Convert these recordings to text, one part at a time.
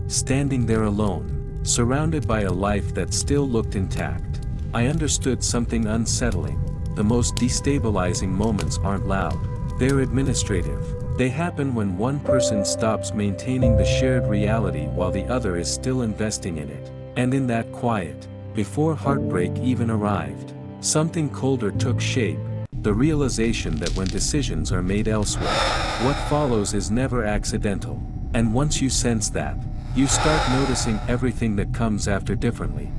standing there alone, surrounded by a life that still looked intact. I understood something unsettling. The most destabilizing moments aren't loud. They're administrative. They happen when one person stops maintaining the shared reality while the other is still investing in it. And in that quiet, before heartbreak even arrived, something colder took shape, the realization that when decisions are made elsewhere, what follows is never accidental. And once you sense that, you start noticing everything that comes after differently.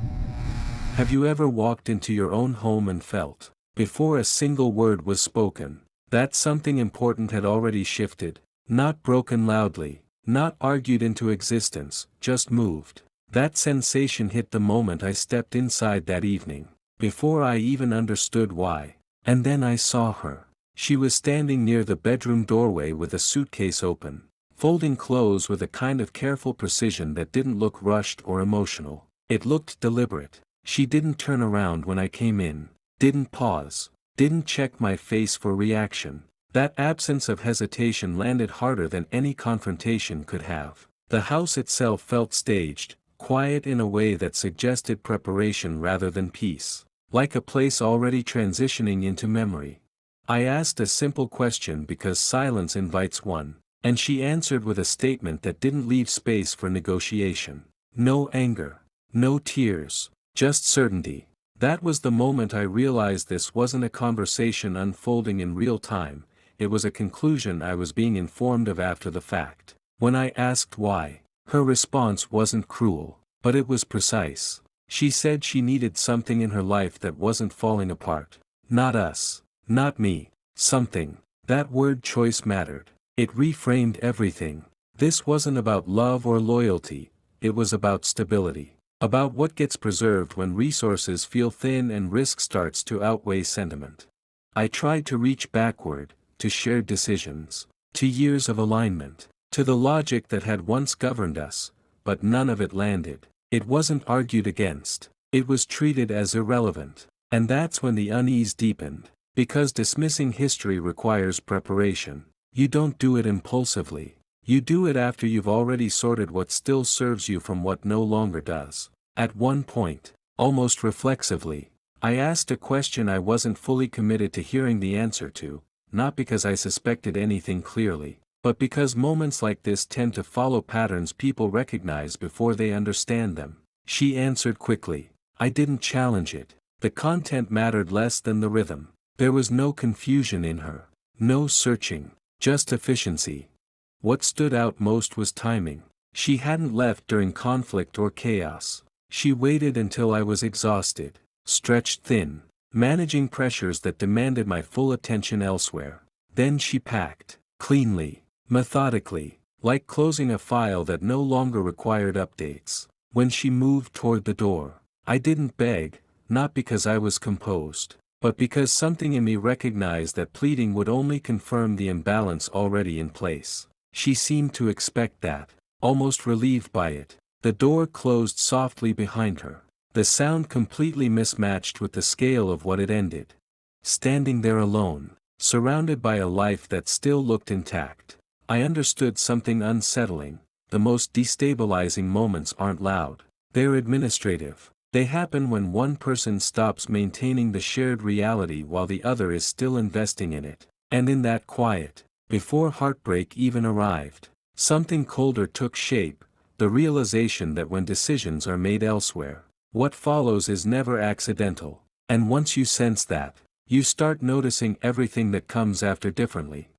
Have you ever walked into your own home and felt, before a single word was spoken, that something important had already shifted, not broken loudly, not argued into existence, just moved? That sensation hit the moment I stepped inside that evening, before I even understood why. And then I saw her. She was standing near the bedroom doorway with a suitcase open, folding clothes with a kind of careful precision that didn't look rushed or emotional. It looked deliberate. She didn't turn around when I came in, didn't pause, didn't check my face for reaction. That absence of hesitation landed harder than any confrontation could have. The house itself felt staged, quiet in a way that suggested preparation rather than peace, like a place already transitioning into memory. I asked a simple question because silence invites one, and she answered with a statement that didn't leave space for negotiation. No anger, no tears, just certainty. That was the moment I realized this wasn't a conversation unfolding in real time, it was a conclusion I was being informed of after the fact. When I asked why, her response wasn't cruel, but it was precise. She said she needed something in her life that wasn't falling apart. Not us, not me, something. That word choice mattered. It reframed everything. This wasn't about love or loyalty, it was about stability. About what gets preserved when resources feel thin and risk starts to outweigh sentiment. I tried to reach backward, to shared decisions, to years of alignment, to the logic that had once governed us, but none of it landed. It wasn't argued against, it was treated as irrelevant. And that's when the unease deepened, because dismissing history requires preparation. You don't do it impulsively. You do it after you've already sorted what still serves you from what no longer does. At one point, almost reflexively, I asked a question I wasn't fully committed to hearing the answer to, not because I suspected anything clearly, but because moments like this tend to follow patterns people recognize before they understand them. She answered quickly. I didn't challenge it. The content mattered less than the rhythm. There was no confusion in her, no searching, just efficiency. What stood out most was timing. She hadn't left during conflict or chaos. She waited until I was exhausted, stretched thin, managing pressures that demanded my full attention elsewhere. Then she packed, cleanly, methodically, like closing a file that no longer required updates. When she moved toward the door, I didn't beg, not because I was composed, but because something in me recognized that pleading would only confirm the imbalance already in place. She seemed to expect that, almost relieved by it. The door closed softly behind her, the sound completely mismatched with the scale of what it ended. Standing there alone, surrounded by a life that still looked intact, I understood something unsettling. The most destabilizing moments aren't loud. They're administrative. They happen when one person stops maintaining the shared reality while the other is still investing in it. And in that quiet, before heartbreak even arrived, something colder took shape, the realization that when decisions are made elsewhere, what follows is never accidental. And once you sense that, you start noticing everything that comes after differently.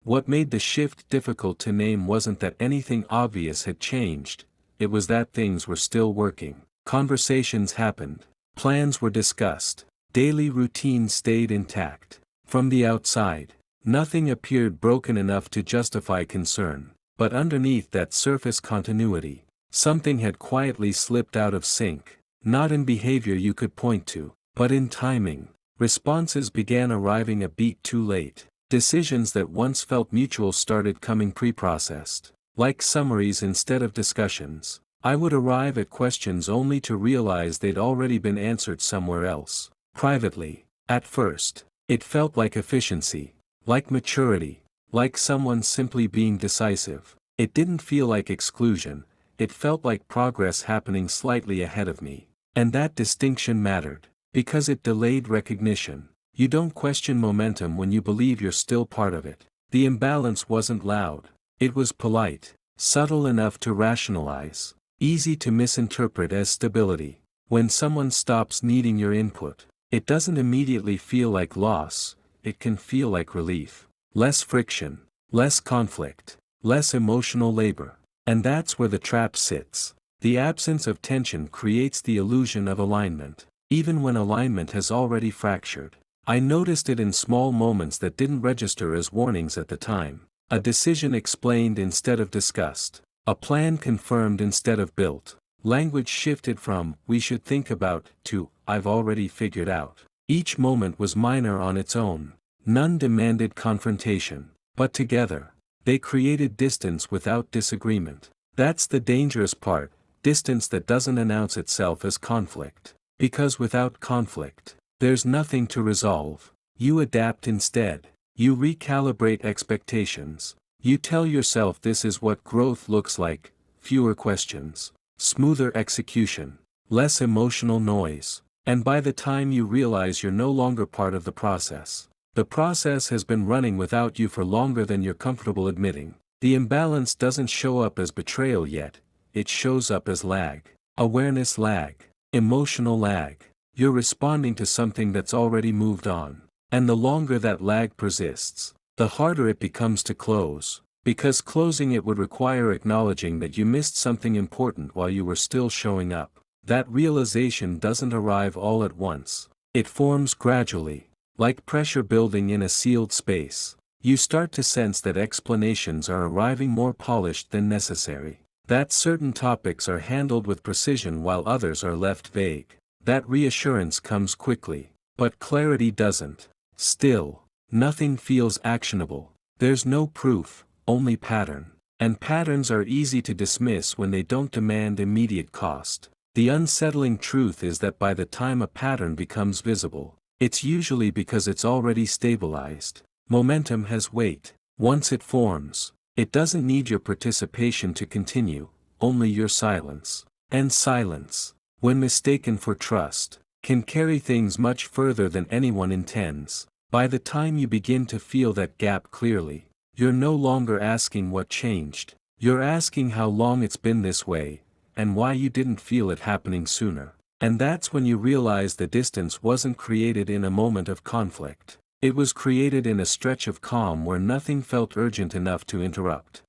What made the shift difficult to name wasn't that anything obvious had changed, it was that things were still working. Conversations happened, plans were discussed, daily routine stayed intact. From the outside, nothing appeared broken enough to justify concern, but underneath that surface continuity, something had quietly slipped out of sync, not in behavior you could point to, but in timing. Responses began arriving a beat too late. Decisions that once felt mutual started coming pre-processed, like summaries instead of discussions. I would arrive at questions only to realize they'd already been answered somewhere else, privately. At first, it felt like efficiency, like maturity, like someone simply being decisive. It didn't feel like exclusion, it felt like progress happening slightly ahead of me. And that distinction mattered, because it delayed recognition. You don't question momentum when you believe you're still part of it. The imbalance wasn't loud. It was polite, subtle enough to rationalize, easy to misinterpret as stability. When someone stops needing your input, it doesn't immediately feel like loss, it can feel like relief. Less friction, less conflict, less emotional labor. And that's where the trap sits. The absence of tension creates the illusion of alignment, even when alignment has already fractured. I noticed it in small moments that didn't register as warnings at the time. A decision explained instead of discussed. A plan confirmed instead of built. Language shifted from, "we should think about," to, "I've already figured out." Each moment was minor on its own. None demanded confrontation. But together, they created distance without disagreement. That's the dangerous part, distance that doesn't announce itself as conflict. Because without conflict, there's nothing to resolve. You adapt instead. You recalibrate expectations. You tell yourself this is what growth looks like: fewer questions, smoother execution, less emotional noise. And by the time you realize you're no longer part of the process has been running without you for longer than you're comfortable admitting. The imbalance doesn't show up as betrayal yet, it shows up as lag. Awareness lag. Emotional lag. You're responding to something that's already moved on. And the longer that lag persists, the harder it becomes to close. Because closing it would require acknowledging that you missed something important while you were still showing up. That realization doesn't arrive all at once. It forms gradually, like pressure building in a sealed space. You start to sense that explanations are arriving more polished than necessary. That certain topics are handled with precision while others are left vague. That reassurance comes quickly, but clarity doesn't. Still, nothing feels actionable. There's no proof, only pattern. And patterns are easy to dismiss when they don't demand immediate cost. The unsettling truth is that by the time a pattern becomes visible, it's usually because it's already stabilized. Momentum has weight. Once it forms, it doesn't need your participation to continue, only your silence. And silence, when mistaken for trust, can carry things much further than anyone intends. By the time you begin to feel that gap clearly, you're no longer asking what changed. You're asking how long it's been this way, and why you didn't feel it happening sooner. And that's when you realize the distance wasn't created in a moment of conflict. It was created in a stretch of calm where nothing felt urgent enough to interrupt.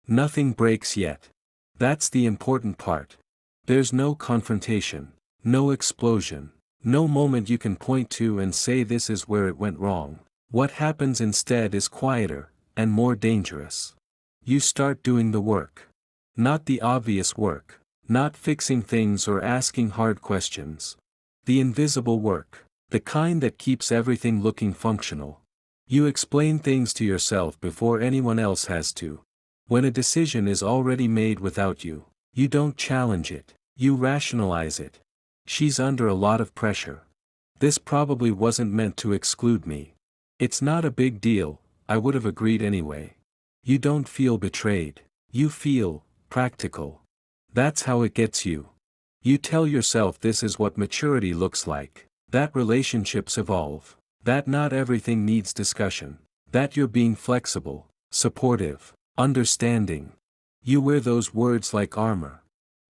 Nothing breaks yet. That's the important part. There's no confrontation, no explosion, no moment you can point to and say this is where it went wrong. What happens instead is quieter, and more dangerous. You start doing the work. Not the obvious work. Not fixing things or asking hard questions. The invisible work. The kind that keeps everything looking functional. You explain things to yourself before anyone else has to. When a decision is already made without you, you don't challenge it. You rationalize it. She's under a lot of pressure. This probably wasn't meant to exclude me. It's not a big deal, I would have agreed anyway. You don't feel betrayed. You feel practical. That's how it gets you. You tell yourself this is what maturity looks like. That relationships evolve. That not everything needs discussion. That you're being flexible, supportive, understanding. You wear those words like armor.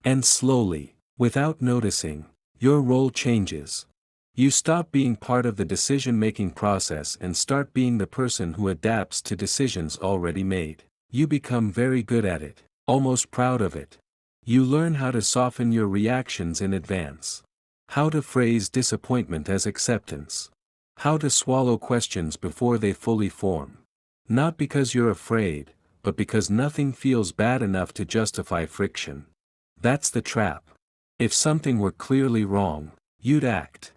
And slowly, without noticing, your role changes. You stop being part of the decision-making process and start being the person who adapts to decisions already made. You become very good at it, almost proud of it. You learn how to soften your reactions in advance. How to phrase disappointment as acceptance. How to swallow questions before they fully form. Not because you're afraid, but because nothing feels bad enough to justify friction. That's the trap. If something were clearly wrong, you'd act.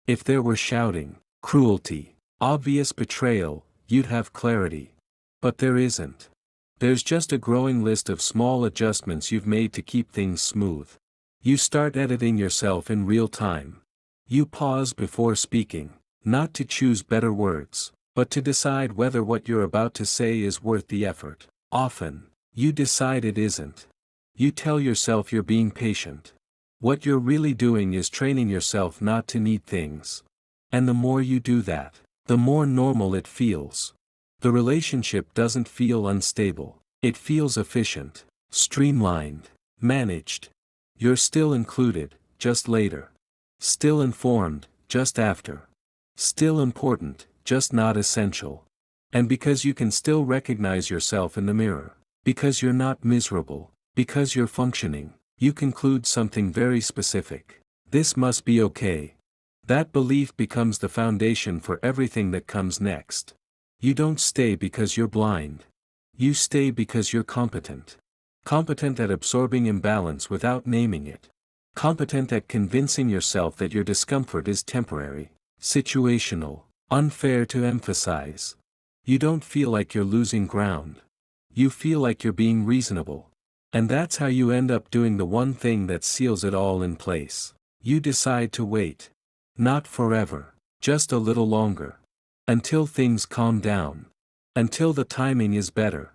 If there were shouting, cruelty, obvious betrayal, you'd have clarity. But there isn't. There's just a growing list of small adjustments you've made to keep things smooth. You start editing yourself in real time. You pause before speaking, not to choose better words, but to decide whether what you're about to say is worth the effort. Often, you decide it isn't. You tell yourself you're being patient. What you're really doing is training yourself not to need things. And the more you do that, the more normal it feels. The relationship doesn't feel unstable. It feels efficient, streamlined, managed. You're still included, just later. Still informed, just after. Still important, just not essential. And because you can still recognize yourself in the mirror, because you're not miserable, because you're functioning, you conclude something very specific. This must be okay. That belief becomes the foundation for everything that comes next. You don't stay because you're blind. You stay because you're competent. Competent at absorbing imbalance without naming it. Competent at convincing yourself that your discomfort is temporary, situational, unfair to emphasize. You don't feel like you're losing ground. You feel like you're being reasonable. And that's how you end up doing the one thing that seals it all in place. You decide to wait. Not forever, just a little longer. Until things calm down. Until the timing is better.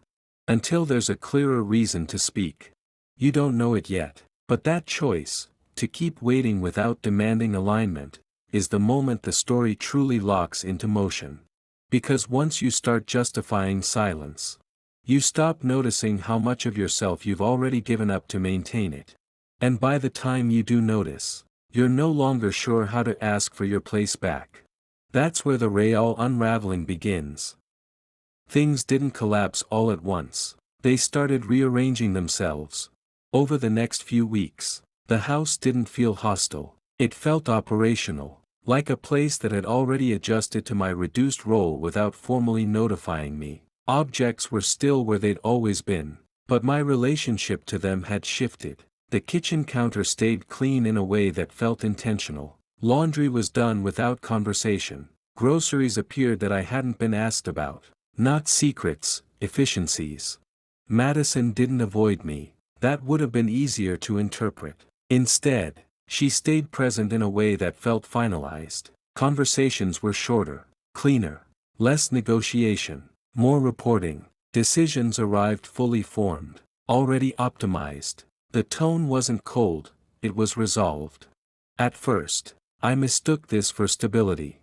Until there's a clearer reason to speak. You don't know it yet, but that choice, to keep waiting without demanding alignment, is the moment the story truly locks into motion. Because once you start justifying silence, you stop noticing how much of yourself you've already given up to maintain it. And by the time you do notice, you're no longer sure how to ask for your place back. That's where the real unraveling begins. Things didn't collapse all at once. They started rearranging themselves. Over the next few weeks, the house didn't feel hostile. It felt operational, like a place that had already adjusted to my reduced role without formally notifying me. Objects were still where they'd always been, but my relationship to them had shifted. The kitchen counter stayed clean in a way that felt intentional. Laundry was done without conversation. Groceries appeared that I hadn't been asked about. Not secrets, efficiencies. Madison didn't avoid me. That would have been easier to interpret. Instead, she stayed present in a way that felt finalized. Conversations were shorter, cleaner, less negotiation, more reporting. Decisions arrived fully formed, already optimized. The tone wasn't cold, it was resolved. At first, I mistook this for stability.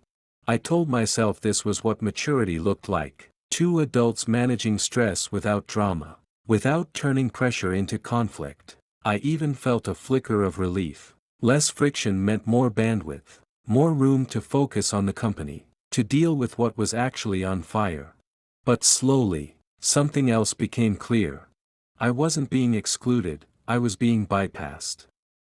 I told myself this was what maturity looked like. Two adults managing stress without drama, without turning pressure into conflict. I even felt a flicker of relief. Less friction meant more bandwidth, more room to focus on the company, to deal with what was actually on fire. But slowly, something else became clear. I wasn't being excluded, I was being bypassed.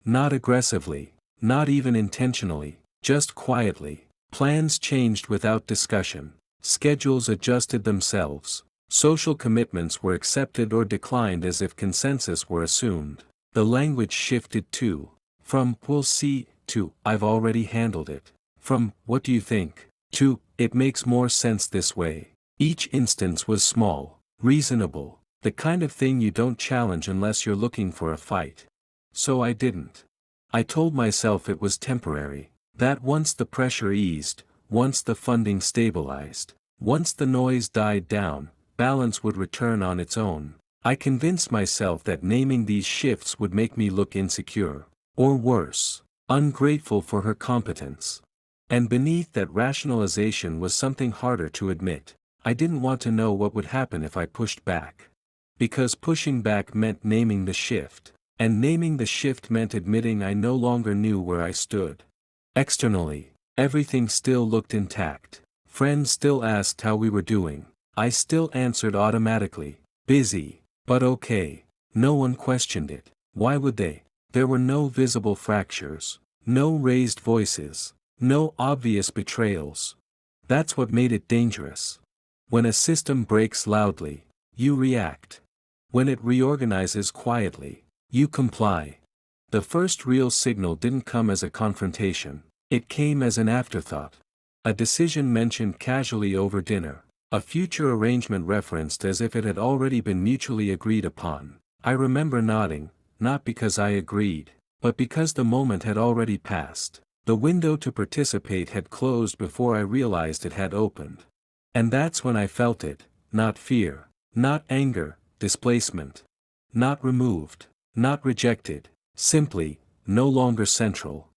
Not aggressively, not even intentionally, just quietly. Plans changed without discussion. Schedules adjusted themselves. Social commitments were accepted or declined as if consensus were assumed. The language shifted too. From "we'll see" to "I've already handled it." From "what do you think" to "it makes more sense this way." Each instance was small, reasonable, the kind of thing you don't challenge unless you're looking for a fight. So I didn't. I told myself it was temporary. That once the pressure eased, once the funding stabilized, once the noise died down, balance would return on its own. I convinced myself that naming these shifts would make me look insecure, or worse, ungrateful for her competence. And beneath that rationalization was something harder to admit. I didn't want to know what would happen if I pushed back. Because pushing back meant naming the shift, and naming the shift meant admitting I no longer knew where I stood. Externally, everything still looked intact. Friends still asked how we were doing. I still answered automatically, busy, but okay. No one questioned it. Why would they? There were no visible fractures, no raised voices, no obvious betrayals. That's what made it dangerous. When a system breaks loudly, you react. When it reorganizes quietly, you comply. The first real signal didn't come as a confrontation. It came as an afterthought. A decision mentioned casually over dinner. A future arrangement referenced as if it had already been mutually agreed upon. I remember nodding, not because I agreed, but because the moment had already passed. The window to participate had closed before I realized it had opened. And that's when I felt it, not fear, not anger, displacement. Not removed, Not rejected. Simply, no longer central.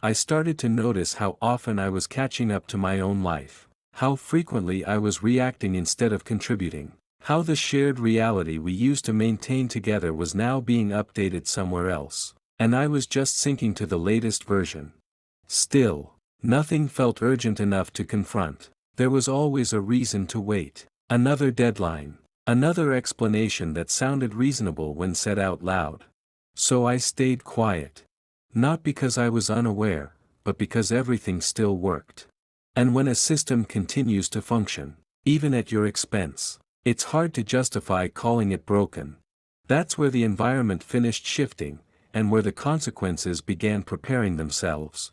I started to notice how often I was catching up to my own life. How frequently I was reacting instead of contributing. How the shared reality we used to maintain together was now being updated somewhere else. And I was just sinking to the latest version. Still, nothing felt urgent enough to confront. There was always a reason to wait. Another deadline. Another explanation that sounded reasonable when said out loud. So I stayed quiet. Not because I was unaware, but because everything still worked. And when a system continues to function, even at your expense, it's hard to justify calling it broken. That's where the environment finished shifting, and where the consequences began preparing themselves.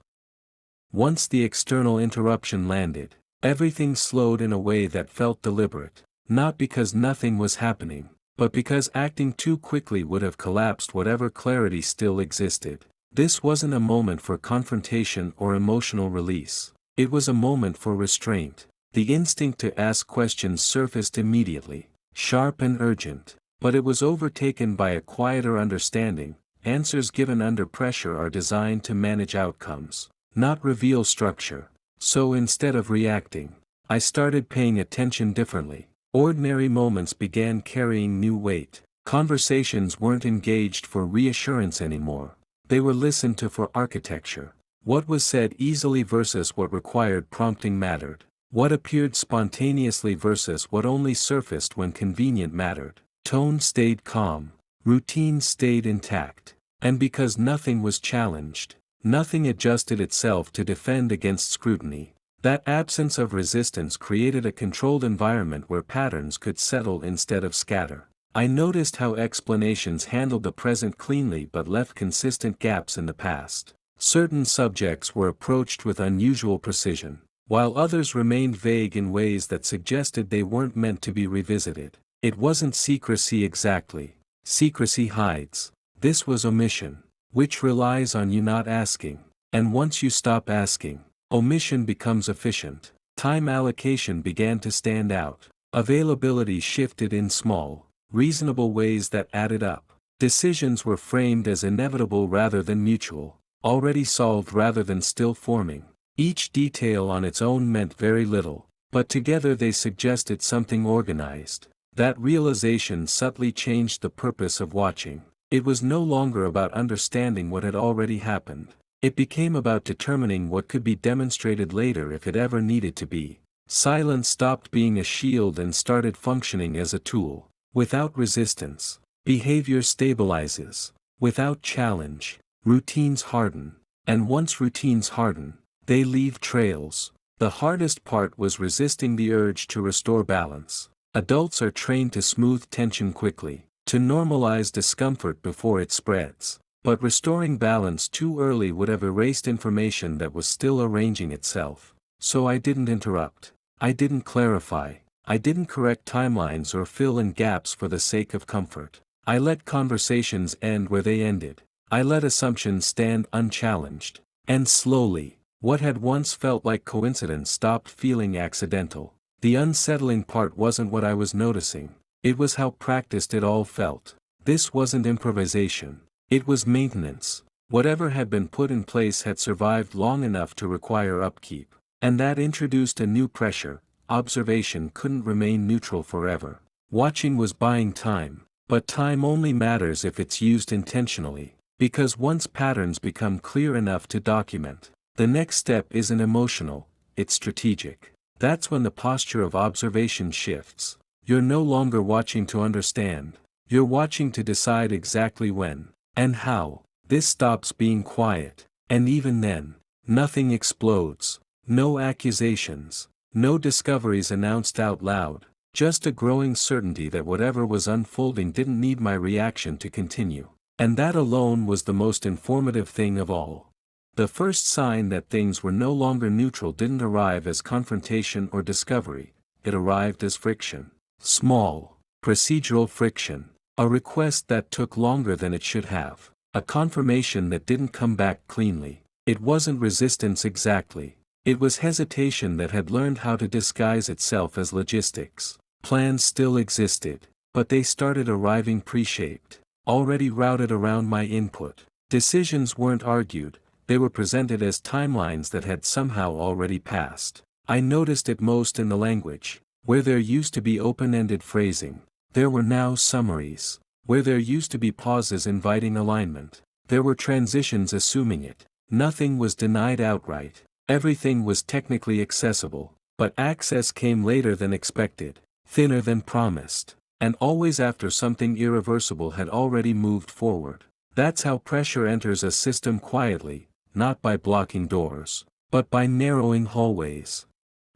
Once the external interruption landed, everything slowed in a way that felt deliberate, not because nothing was happening, but because acting too quickly would have collapsed whatever clarity still existed. This wasn't a moment for confrontation or emotional release. It was a moment for restraint. The instinct to ask questions surfaced immediately, sharp and urgent, but it was overtaken by a quieter understanding. Answers given under pressure are designed to manage outcomes, not reveal structure. So instead of reacting, I started paying attention differently. Ordinary moments began carrying new weight. Conversations weren't engaged for reassurance anymore. They were listened to for architecture. What was said easily versus what required prompting mattered. What appeared spontaneously versus what only surfaced when convenient mattered. Tone stayed calm. Routine stayed intact. And because nothing was challenged, nothing adjusted itself to defend against scrutiny. That absence of resistance created a controlled environment where patterns could settle instead of scatter. I noticed how explanations handled the present cleanly but left consistent gaps in the past. Certain subjects were approached with unusual precision, while others remained vague in ways that suggested they weren't meant to be revisited. It wasn't secrecy exactly. Secrecy hides. This was omission, which relies on you not asking. And once you stop asking, omission becomes efficient. Time allocation began to stand out. Availability shifted in small, reasonable ways that added up. Decisions were framed as inevitable rather than mutual, already solved rather than still forming. Each detail on its own meant very little, but together they suggested something organized. That realization subtly changed the purpose of watching. It was no longer about understanding what had already happened. It became about determining what could be demonstrated later if it ever needed to be. Silence stopped being a shield and started functioning as a tool. Without resistance, behavior stabilizes. Without challenge, routines harden. And once routines harden, they leave trails. The hardest part was resisting the urge to restore balance. Adults are trained to smooth tension quickly, to normalize discomfort before it spreads. But restoring balance too early would have erased information that was still arranging itself. So I didn't interrupt. I didn't clarify. I didn't correct timelines or fill in gaps for the sake of comfort. I let conversations end where they ended. I let assumptions stand unchallenged. And slowly, what had once felt like coincidence stopped feeling accidental. The unsettling part wasn't what I was noticing. It was how practiced it all felt. This wasn't improvisation. It was maintenance. Whatever had been put in place had survived long enough to require upkeep. And that introduced a new pressure. Observation couldn't remain neutral forever. Watching was buying time. But time only matters if it's used intentionally. Because once patterns become clear enough to document, the next step isn't emotional, it's strategic. That's when the posture of observation shifts. You're no longer watching to understand. You're watching to decide exactly when and how. This stops being quiet. And even then, nothing explodes. No accusations. No discoveries announced out loud. Just a growing certainty that whatever was unfolding didn't need my reaction to continue. And that alone was the most informative thing of all. The first sign that things were no longer neutral didn't arrive as confrontation or discovery, it arrived as friction. Small, procedural friction. A request that took longer than it should have. A confirmation that didn't come back cleanly. It wasn't resistance exactly. It was hesitation that had learned how to disguise itself as logistics. Plans still existed, but they started arriving pre-shaped. already routed around my input. Decisions weren't argued, they were presented as timelines that had somehow already passed. I noticed it most in the language. Where there used to be open-ended phrasing, there were now summaries. Where there used to be pauses inviting alignment, there were transitions assuming it. Nothing was denied outright. Everything was technically accessible, but access came later than expected, thinner than promised, and always after something irreversible had already moved forward. That's how pressure enters a system quietly, not by blocking doors, but by narrowing hallways.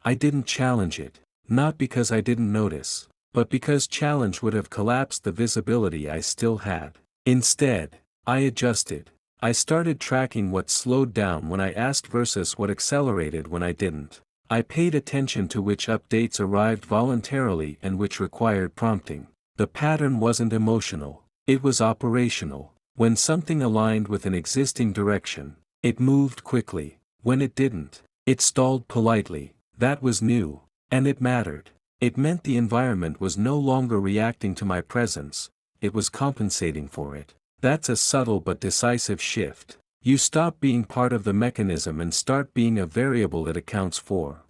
I didn't challenge it, not because I didn't notice, but because challenge would have collapsed the visibility I still had. Instead, I adjusted. I started tracking what slowed down when I asked versus what accelerated when I didn't. I paid attention to which updates arrived voluntarily and which required prompting. The pattern wasn't emotional, it was operational. When something aligned with an existing direction, it moved quickly. When it didn't, it stalled politely. That was new, and it mattered. It meant the environment was no longer reacting to my presence, it was compensating for it. That's a subtle but decisive shift. You stop being part of the mechanism and start being a variable it accounts for.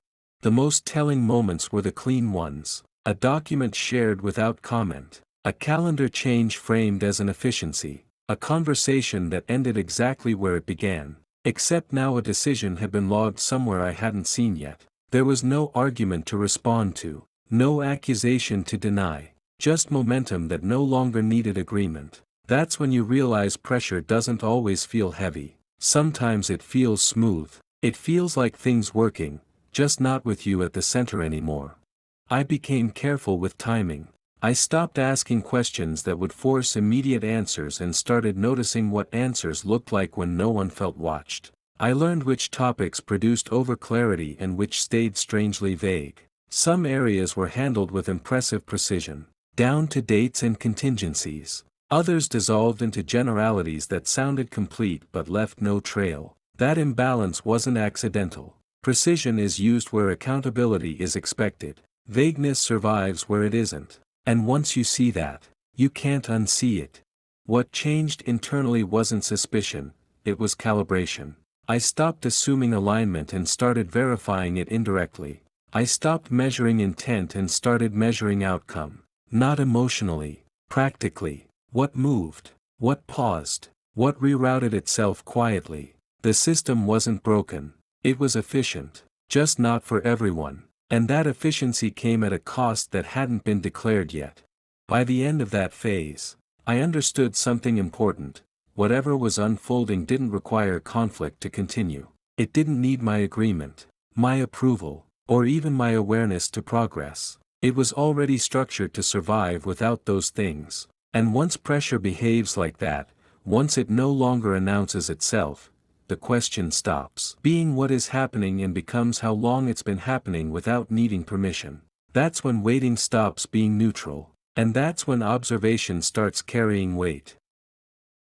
The most telling moments were the clean ones. A document shared without comment. A calendar change framed as an efficiency. A conversation that ended exactly where it began. Except now a decision had been logged somewhere I hadn't seen yet. There was no argument to respond to. No accusation to deny. Just momentum that no longer needed agreement. That's when you realize pressure doesn't always feel heavy. Sometimes it feels smooth. It feels like things working, just not with you at the center anymore. I became careful with timing. I stopped asking questions that would force immediate answers and started noticing what answers looked like when no one felt watched. I learned which topics produced overclarity and which stayed strangely vague. Some areas were handled with impressive precision, down to dates and contingencies. Others dissolved into generalities that sounded complete but left no trail. That imbalance wasn't accidental. Precision is used where accountability is expected. Vagueness survives where it isn't. And once you see that, you can't unsee it. What changed internally wasn't suspicion, it was calibration. I stopped assuming alignment and started verifying it indirectly. I stopped measuring intent and started measuring outcome. Not emotionally, practically. What moved? What paused? What rerouted itself quietly? The system wasn't broken. It was efficient. Just not for everyone. And that efficiency came at a cost that hadn't been declared yet. By the end of that phase, I understood something important. Whatever was unfolding didn't require conflict to continue. It didn't need my agreement, my approval, or even my awareness to progress. It was already structured to survive without those things. And once pressure behaves like that, once it no longer announces itself, the question stops being what is happening and becomes how long it's been happening without needing permission. That's when waiting stops being neutral, and that's when observation starts carrying weight.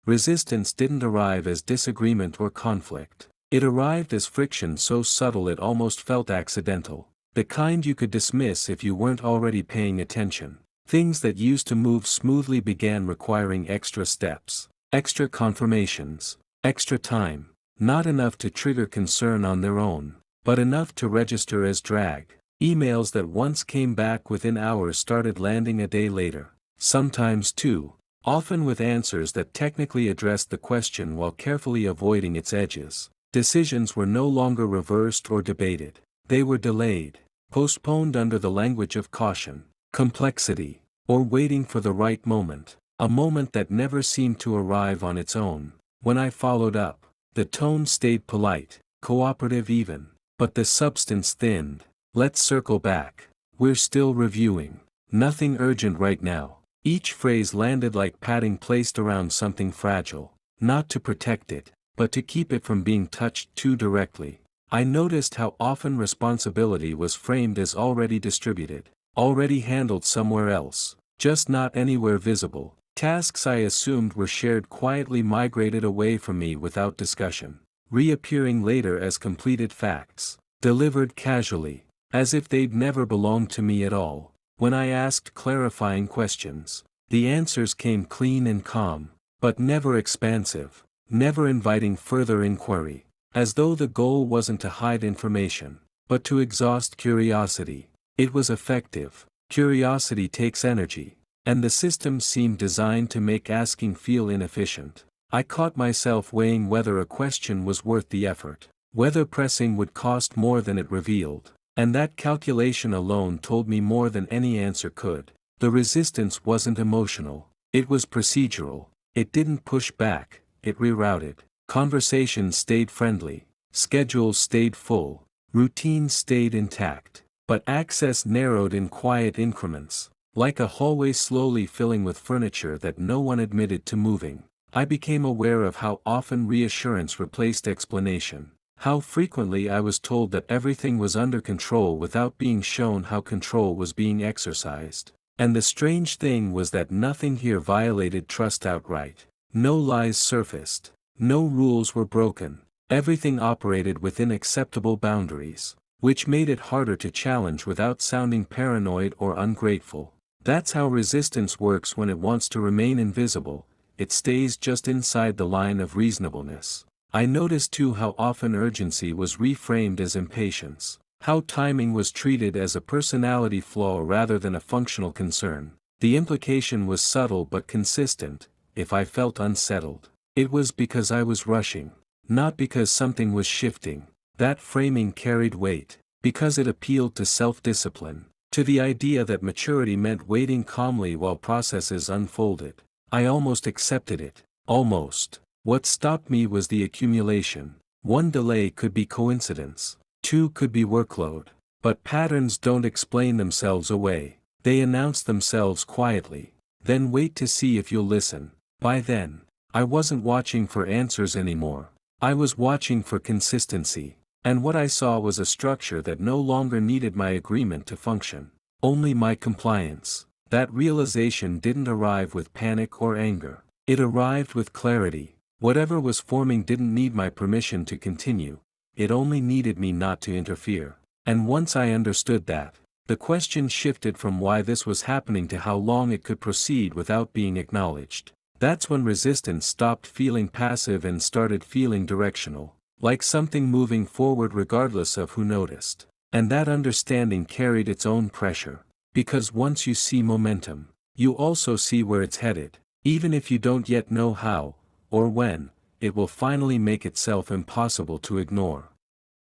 Resistance didn't arrive as disagreement or conflict. It arrived as friction so subtle it almost felt accidental. The kind you could dismiss if you weren't already paying attention. Things that used to move smoothly began requiring extra steps, extra confirmations, extra time. Not enough to trigger concern on their own, but enough to register as drag. Emails that once came back within hours started landing a day later. Sometimes two, often with answers that technically addressed the question while carefully avoiding its edges. Decisions were no longer reversed or debated. They were delayed, postponed under the language of caution, complexity, or waiting for the right moment. A moment that never seemed to arrive on its own. When I followed up, the tone stayed polite, cooperative even, but the substance thinned. Let's circle back. We're still reviewing. Nothing urgent right now. Each phrase landed like padding placed around something fragile, not to protect it, but to keep it from being touched too directly. I noticed how often responsibility was framed as already distributed, already handled somewhere else, just not anywhere visible. Tasks I assumed were shared quietly migrated away from me without discussion, reappearing later as completed facts, delivered casually, as if they'd never belonged to me at all. When I asked clarifying questions, The answers came clean and calm, but never expansive, never inviting further inquiry, as though the goal wasn't to hide information, but to exhaust curiosity. It was effective. Curiosity takes energy, and the system seemed designed to make asking feel inefficient. I caught myself weighing whether a question was worth the effort, whether pressing would cost more than it revealed, and that calculation alone told me more than any answer could. The resistance wasn't emotional, it was procedural. It didn't push back, it rerouted. Conversations stayed friendly, schedules stayed full, routines stayed intact, but access narrowed in quiet increments, like a hallway slowly filling with furniture that no one admitted to moving. I became aware of how often reassurance replaced explanation, how frequently I was told that everything was under control without being shown how control was being exercised. And the strange thing was that nothing here violated trust outright. No lies surfaced, no rules were broken, everything operated within acceptable boundaries, which made it harder to challenge without sounding paranoid or ungrateful. That's how resistance works when it wants to remain invisible. It stays just inside the line of reasonableness. I noticed too how often urgency was reframed as impatience, how timing was treated as a personality flaw rather than a functional concern. The implication was subtle but consistent. If I felt unsettled, it was because I was rushing, not because something was shifting. That framing carried weight, because it appealed to self-discipline, to the idea that maturity meant waiting calmly while processes unfolded. I almost accepted it. Almost. What stopped me was the accumulation. One delay could be coincidence. Two could be workload. But patterns don't explain themselves away. They announce themselves quietly. Then wait to see if you'll listen. By then, I wasn't watching for answers anymore. I was watching for consistency. And what I saw was a structure that no longer needed my agreement to function. Only my compliance. That realization didn't arrive with panic or anger. It arrived with clarity. Whatever was forming didn't need my permission to continue. It only needed me not to interfere. And once I understood that, the question shifted from why this was happening to how long it could proceed without being acknowledged. That's when resistance stopped feeling passive and started feeling directional, like something moving forward regardless of who noticed. And that understanding carried its own pressure. Because once you see momentum, you also see where it's headed. Even if you don't yet know how, or when, it will finally make itself impossible to ignore.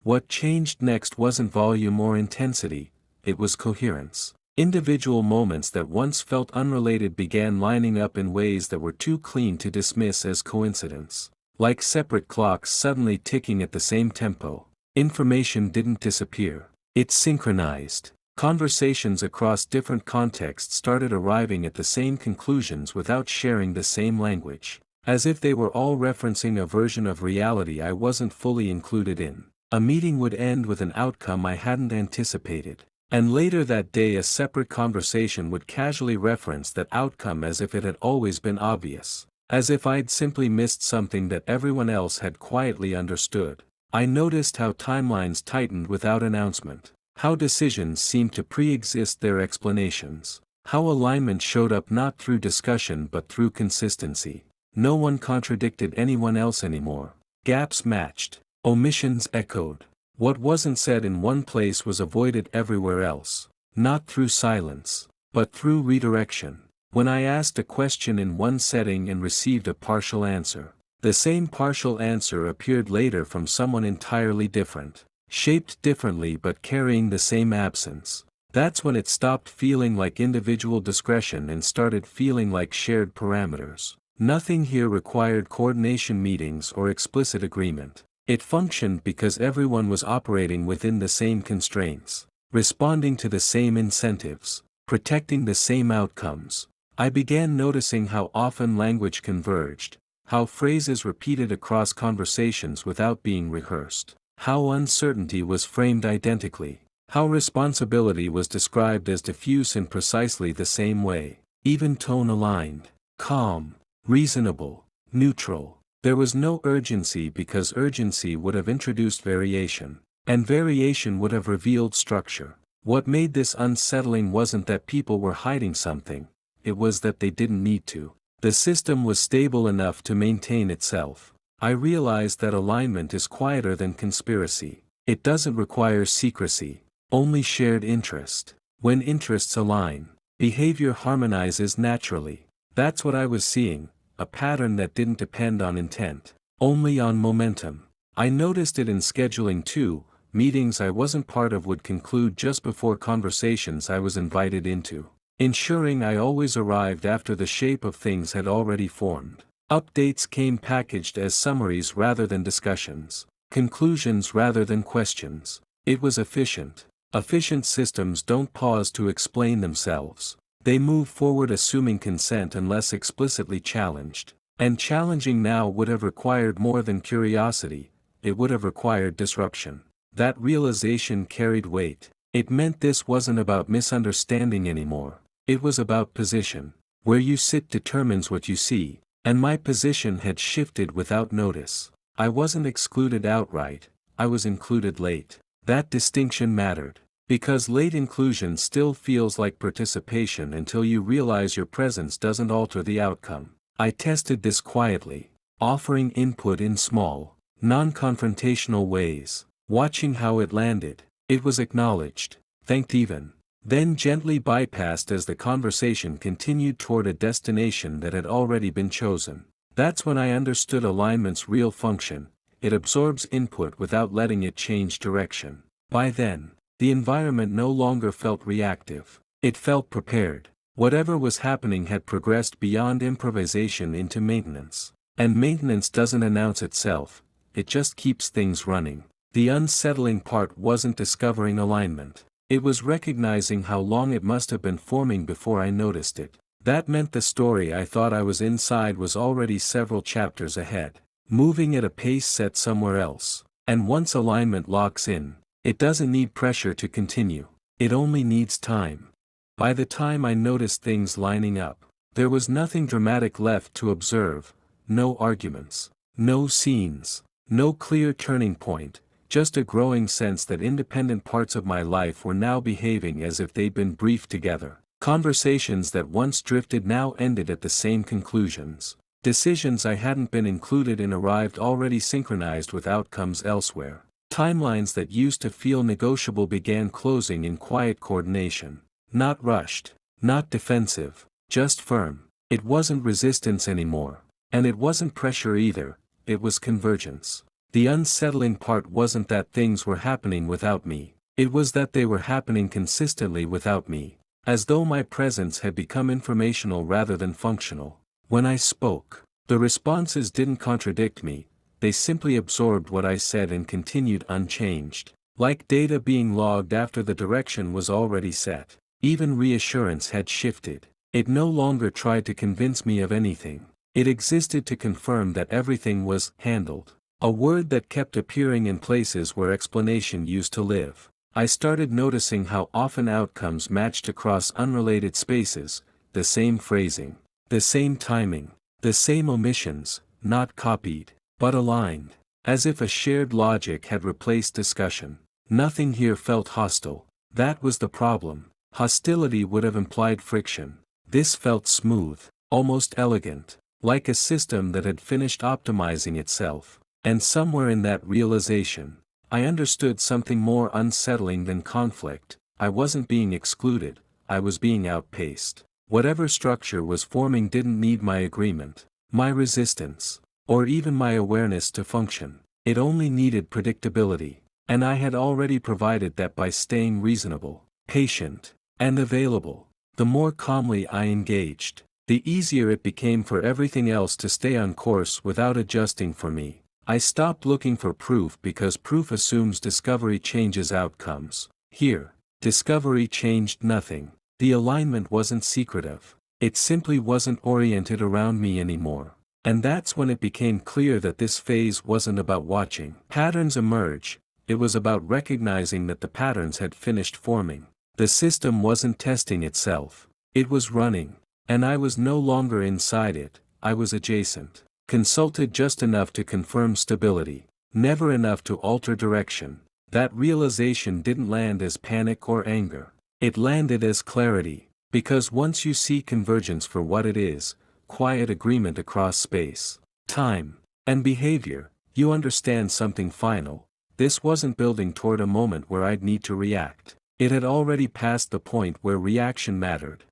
What changed next wasn't volume or intensity, it was coherence. Individual moments that once felt unrelated began lining up in ways that were too clean to dismiss as coincidence. Like separate clocks suddenly ticking at the same tempo. Information didn't disappear. It synchronized. Conversations across different contexts started arriving at the same conclusions without sharing the same language. As if they were all referencing a version of reality I wasn't fully included in. A meeting would end with an outcome I hadn't anticipated. And later that day a separate conversation would casually reference that outcome as if it had always been obvious. As if I'd simply missed something that everyone else had quietly understood. I noticed how timelines tightened without announcement. How decisions seemed to pre-exist their explanations. How alignment showed up not through discussion but through consistency. No one contradicted anyone else anymore. Gaps matched. Omissions echoed. What wasn't said in one place was avoided everywhere else. Not through silence, but through redirection. When I asked a question in one setting and received a partial answer, the same partial answer appeared later from someone entirely different. Shaped differently but carrying the same absence. That's when it stopped feeling like individual discretion and started feeling like shared parameters. Nothing here required coordination meetings or explicit agreement. It functioned because everyone was operating within the same constraints, responding to the same incentives, protecting the same outcomes. I began noticing how often language converged, how phrases repeated across conversations without being rehearsed, how uncertainty was framed identically, how responsibility was described as diffuse in precisely the same way, even tone aligned, calm, reasonable, neutral. There was no urgency because urgency would have introduced variation, and variation would have revealed structure. What made this unsettling wasn't that people were hiding something, it was that they didn't need to. The system was stable enough to maintain itself. I realized that alignment is quieter than conspiracy. It doesn't require secrecy, only shared interest. When interests align, behavior harmonizes naturally. That's what I was seeing, a pattern that didn't depend on intent, only on momentum. I noticed it in scheduling too. Meetings I wasn't part of would conclude just before conversations I was invited into, ensuring I always arrived after the shape of things had already formed. Updates came packaged as summaries rather than discussions, conclusions rather than questions. It was efficient. Efficient systems don't pause to explain themselves. They move forward assuming consent unless explicitly challenged. And challenging now would have required more than curiosity, it would have required disruption. That realization carried weight. It meant this wasn't about misunderstanding anymore. It was about position. Where you sit determines what you see, and my position had shifted without notice. I wasn't excluded outright, I was included late. That distinction mattered, because late inclusion still feels like participation until you realize your presence doesn't alter the outcome. I tested this quietly, offering input in small, non-confrontational ways. Watching how it landed, it was acknowledged, thanked even, then gently bypassed as the conversation continued toward a destination that had already been chosen. That's when I understood alignment's real function. It absorbs input without letting it change direction. By then, the environment no longer felt reactive. It felt prepared. Whatever was happening had progressed beyond improvisation into maintenance. And maintenance doesn't announce itself, it just keeps things running. The unsettling part wasn't discovering alignment. It was recognizing how long it must have been forming before I noticed it. That meant the story I thought I was inside was already several chapters ahead, moving at a pace set somewhere else. And once alignment locks in, it doesn't need pressure to continue. It only needs time. By the time I noticed things lining up, there was nothing dramatic left to observe, no arguments, no scenes, no clear turning point. Just a growing sense that independent parts of my life were now behaving as if they'd been briefed together. Conversations that once drifted now ended at the same conclusions. Decisions I hadn't been included in arrived already synchronized with outcomes elsewhere. Timelines that used to feel negotiable began closing in quiet coordination. Not rushed, not defensive, just firm. It wasn't resistance anymore. And it wasn't pressure either, it was convergence. The unsettling part wasn't that things were happening without me, it was that they were happening consistently without me, as though my presence had become informational rather than functional. When I spoke, the responses didn't contradict me, they simply absorbed what I said and continued unchanged, like data being logged after the direction was already set. Even reassurance had shifted. It no longer tried to convince me of anything, it existed to confirm that everything was handled. A word that kept appearing in places where explanation used to live. I started noticing how often outcomes matched across unrelated spaces, the same phrasing, the same timing, the same omissions, not copied, but aligned, as if a shared logic had replaced discussion. Nothing here felt hostile. That was the problem. Hostility would have implied friction. This felt smooth, almost elegant, like a system that had finished optimizing itself. And somewhere in that realization, I understood something more unsettling than conflict. I wasn't being excluded, I was being outpaced. Whatever structure was forming didn't need my agreement, my resistance, or even my awareness to function. It only needed predictability, and I had already provided that by staying reasonable, patient, and available. The more calmly I engaged, the easier it became for everything else to stay on course without adjusting for me. I stopped looking for proof because proof assumes discovery changes outcomes. Here, discovery changed nothing. The alignment wasn't secretive. It simply wasn't oriented around me anymore. And that's when it became clear that this phase wasn't about watching patterns emerge, it was about recognizing that the patterns had finished forming. The system wasn't testing itself. It was running. And I was no longer inside it, I was adjacent. Consulted just enough to confirm stability, never enough to alter direction. That realization didn't land as panic or anger. It landed as clarity. Because once you see convergence for what it is, quiet agreement across space, time, and behavior, you understand something final. This wasn't building toward a moment where I'd need to react. It had already passed the point where reaction mattered.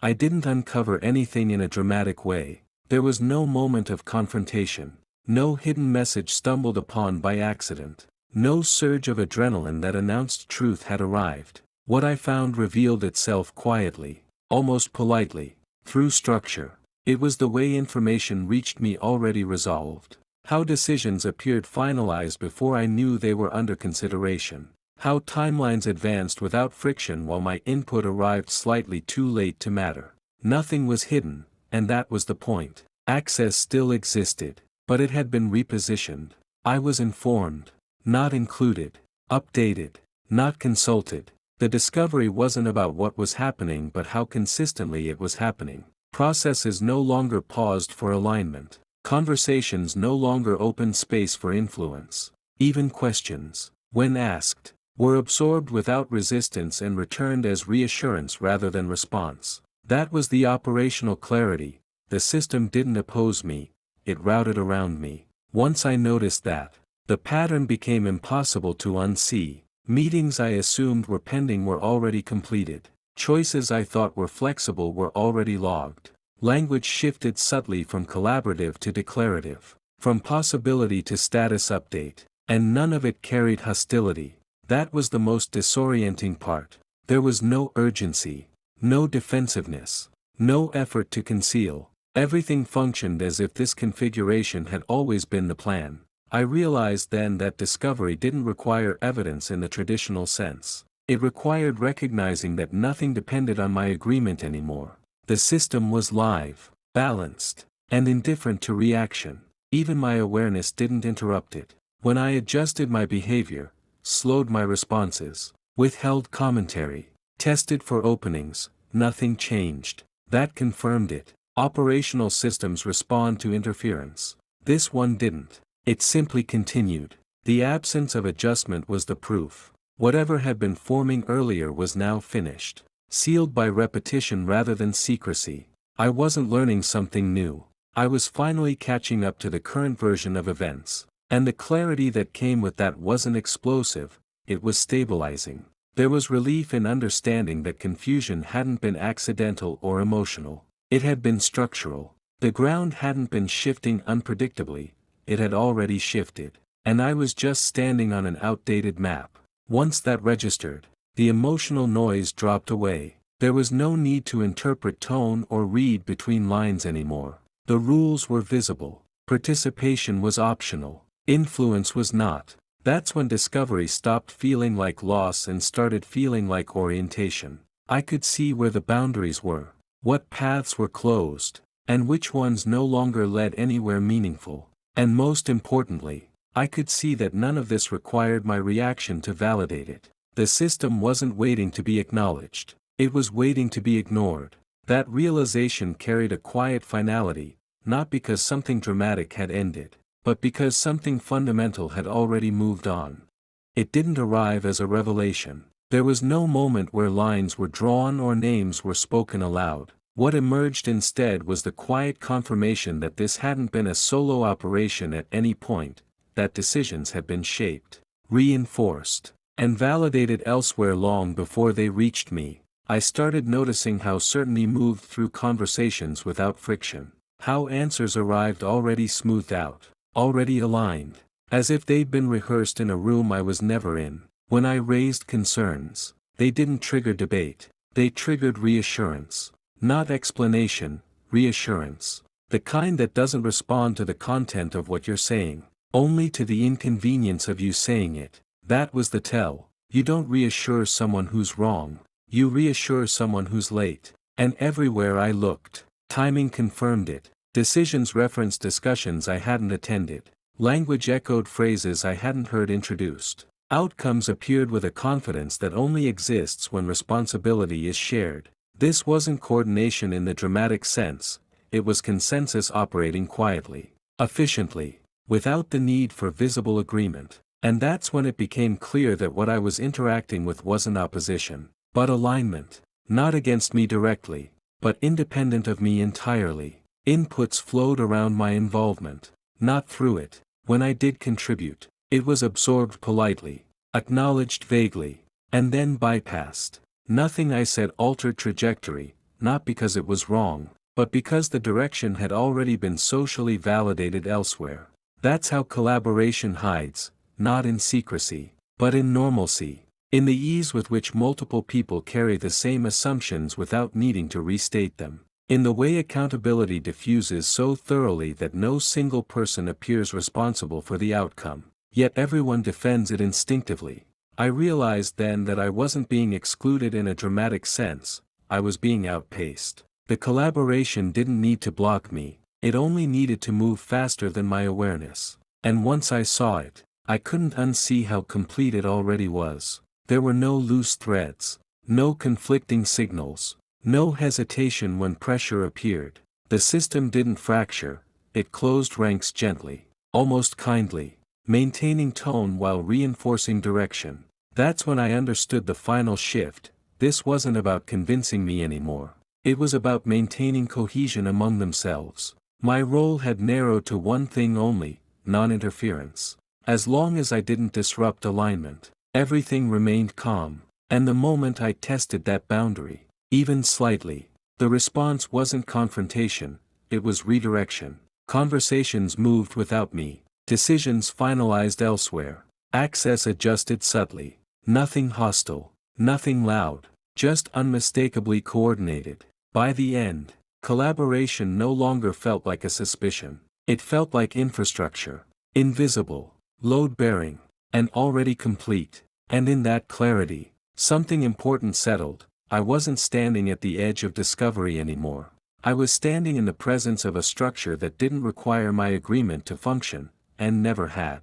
I didn't uncover anything in a dramatic way. There was no moment of confrontation, no hidden message stumbled upon by accident, no surge of adrenaline that announced truth had arrived. What I found revealed itself quietly, almost politely, through structure. It was the way information reached me already resolved. How decisions appeared finalized before I knew they were under consideration. How timelines advanced without friction while my input arrived slightly too late to matter. Nothing was hidden, and that was the point. Access still existed, but it had been repositioned. I was informed, not included, updated, not consulted. The discovery wasn't about what was happening but how consistently it was happening. Processes no longer paused for alignment. Conversations no longer opened space for influence. Even questions, when asked, were absorbed without resistance and returned as reassurance rather than response. That was the operational clarity. The system didn't oppose me, it routed around me. Once I noticed that, the pattern became impossible to unsee. Meetings I assumed were pending were already completed. Choices I thought were flexible were already logged. Language shifted subtly from collaborative to declarative, from possibility to status update, and none of it carried hostility. That was the most disorienting part. There was no urgency, no defensiveness, no effort to conceal. Everything functioned as if this configuration had always been the plan. I realized then that discovery didn't require evidence in the traditional sense. It required recognizing that nothing depended on my agreement anymore. The system was live, balanced, and indifferent to reaction. Even my awareness didn't interrupt it. When I adjusted my behavior, slowed my responses, withheld commentary, tested for openings, nothing changed. That confirmed it. Operational systems respond to interference. This one didn't. It simply continued. The absence of adjustment was the proof. Whatever had been forming earlier was now finished, sealed by repetition rather than secrecy. I wasn't learning something new. I was finally catching up to the current version of events. And the clarity that came with that wasn't explosive, it was stabilizing. There was relief in understanding that confusion hadn't been accidental or emotional. It had been structural. The ground hadn't been shifting unpredictably. It had already shifted, and I was just standing on an outdated map. Once that registered, the emotional noise dropped away. There was no need to interpret tone or read between lines anymore. The rules were visible. Participation was optional. Influence was not. That's when discovery stopped feeling like loss and started feeling like orientation. I could see where the boundaries were, what paths were closed, and which ones no longer led anywhere meaningful. And most importantly, I could see that none of this required my reaction to validate it. The system wasn't waiting to be acknowledged. It was waiting to be ignored. That realization carried a quiet finality, not because something dramatic had ended, but because something fundamental had already moved on. It didn't arrive as a revelation. There was no moment where lines were drawn or names were spoken aloud. What emerged instead was the quiet confirmation that this hadn't been a solo operation at any point, that decisions had been shaped, reinforced, and validated elsewhere long before they reached me. I started noticing how certainty moved through conversations without friction, how answers arrived already smoothed out, already aligned, as if they'd been rehearsed in a room I was never in. When I raised concerns, they didn't trigger debate, they triggered reassurance. Not explanation, reassurance. The kind that doesn't respond to the content of what you're saying, only to the inconvenience of you saying it. That was the tell. You don't reassure someone who's wrong, you reassure someone who's late. And everywhere I looked, timing confirmed it. Decisions referenced discussions I hadn't attended. Language echoed phrases I hadn't heard introduced. Outcomes appeared with a confidence that only exists when responsibility is shared. This wasn't coordination in the dramatic sense, it was consensus operating quietly, efficiently, without the need for visible agreement. And that's when it became clear that what I was interacting with wasn't opposition, but alignment. not against me directly, but independent of me entirely. Inputs flowed around my involvement, not through it. When I did contribute, it was absorbed politely, acknowledged vaguely, and then bypassed. Nothing I said altered trajectory, not because it was wrong, but because the direction had already been socially validated elsewhere. That's how collaboration hides, not in secrecy, but in normalcy, in the ease with which multiple people carry the same assumptions without needing to restate them, in the way accountability diffuses so thoroughly that no single person appears responsible for the outcome, yet everyone defends it instinctively. I realized then that I wasn't being excluded in a dramatic sense, I was being outpaced. The collaboration didn't need to block me, it only needed to move faster than my awareness. And once I saw it, I couldn't unsee how complete it already was. There were no loose threads, no conflicting signals, no hesitation when pressure appeared. The system didn't fracture, it closed ranks gently, almost kindly, maintaining tone while reinforcing direction. That's when I understood the final shift. This wasn't about convincing me anymore. It was about maintaining cohesion among themselves. My role had narrowed to one thing only, non-interference. As long as I didn't disrupt alignment, everything remained calm. And the moment I tested that boundary, even slightly, the response wasn't confrontation, it was redirection. Conversations moved without me, decisions finalized elsewhere, access adjusted subtly, nothing hostile, nothing loud, just unmistakably coordinated. By the end, collaboration no longer felt like a suspicion. It felt like infrastructure, invisible, load-bearing, and already complete. And in that clarity, something important settled. I wasn't standing at the edge of discovery anymore. I was standing in the presence of a structure that didn't require my agreement to function, and never had.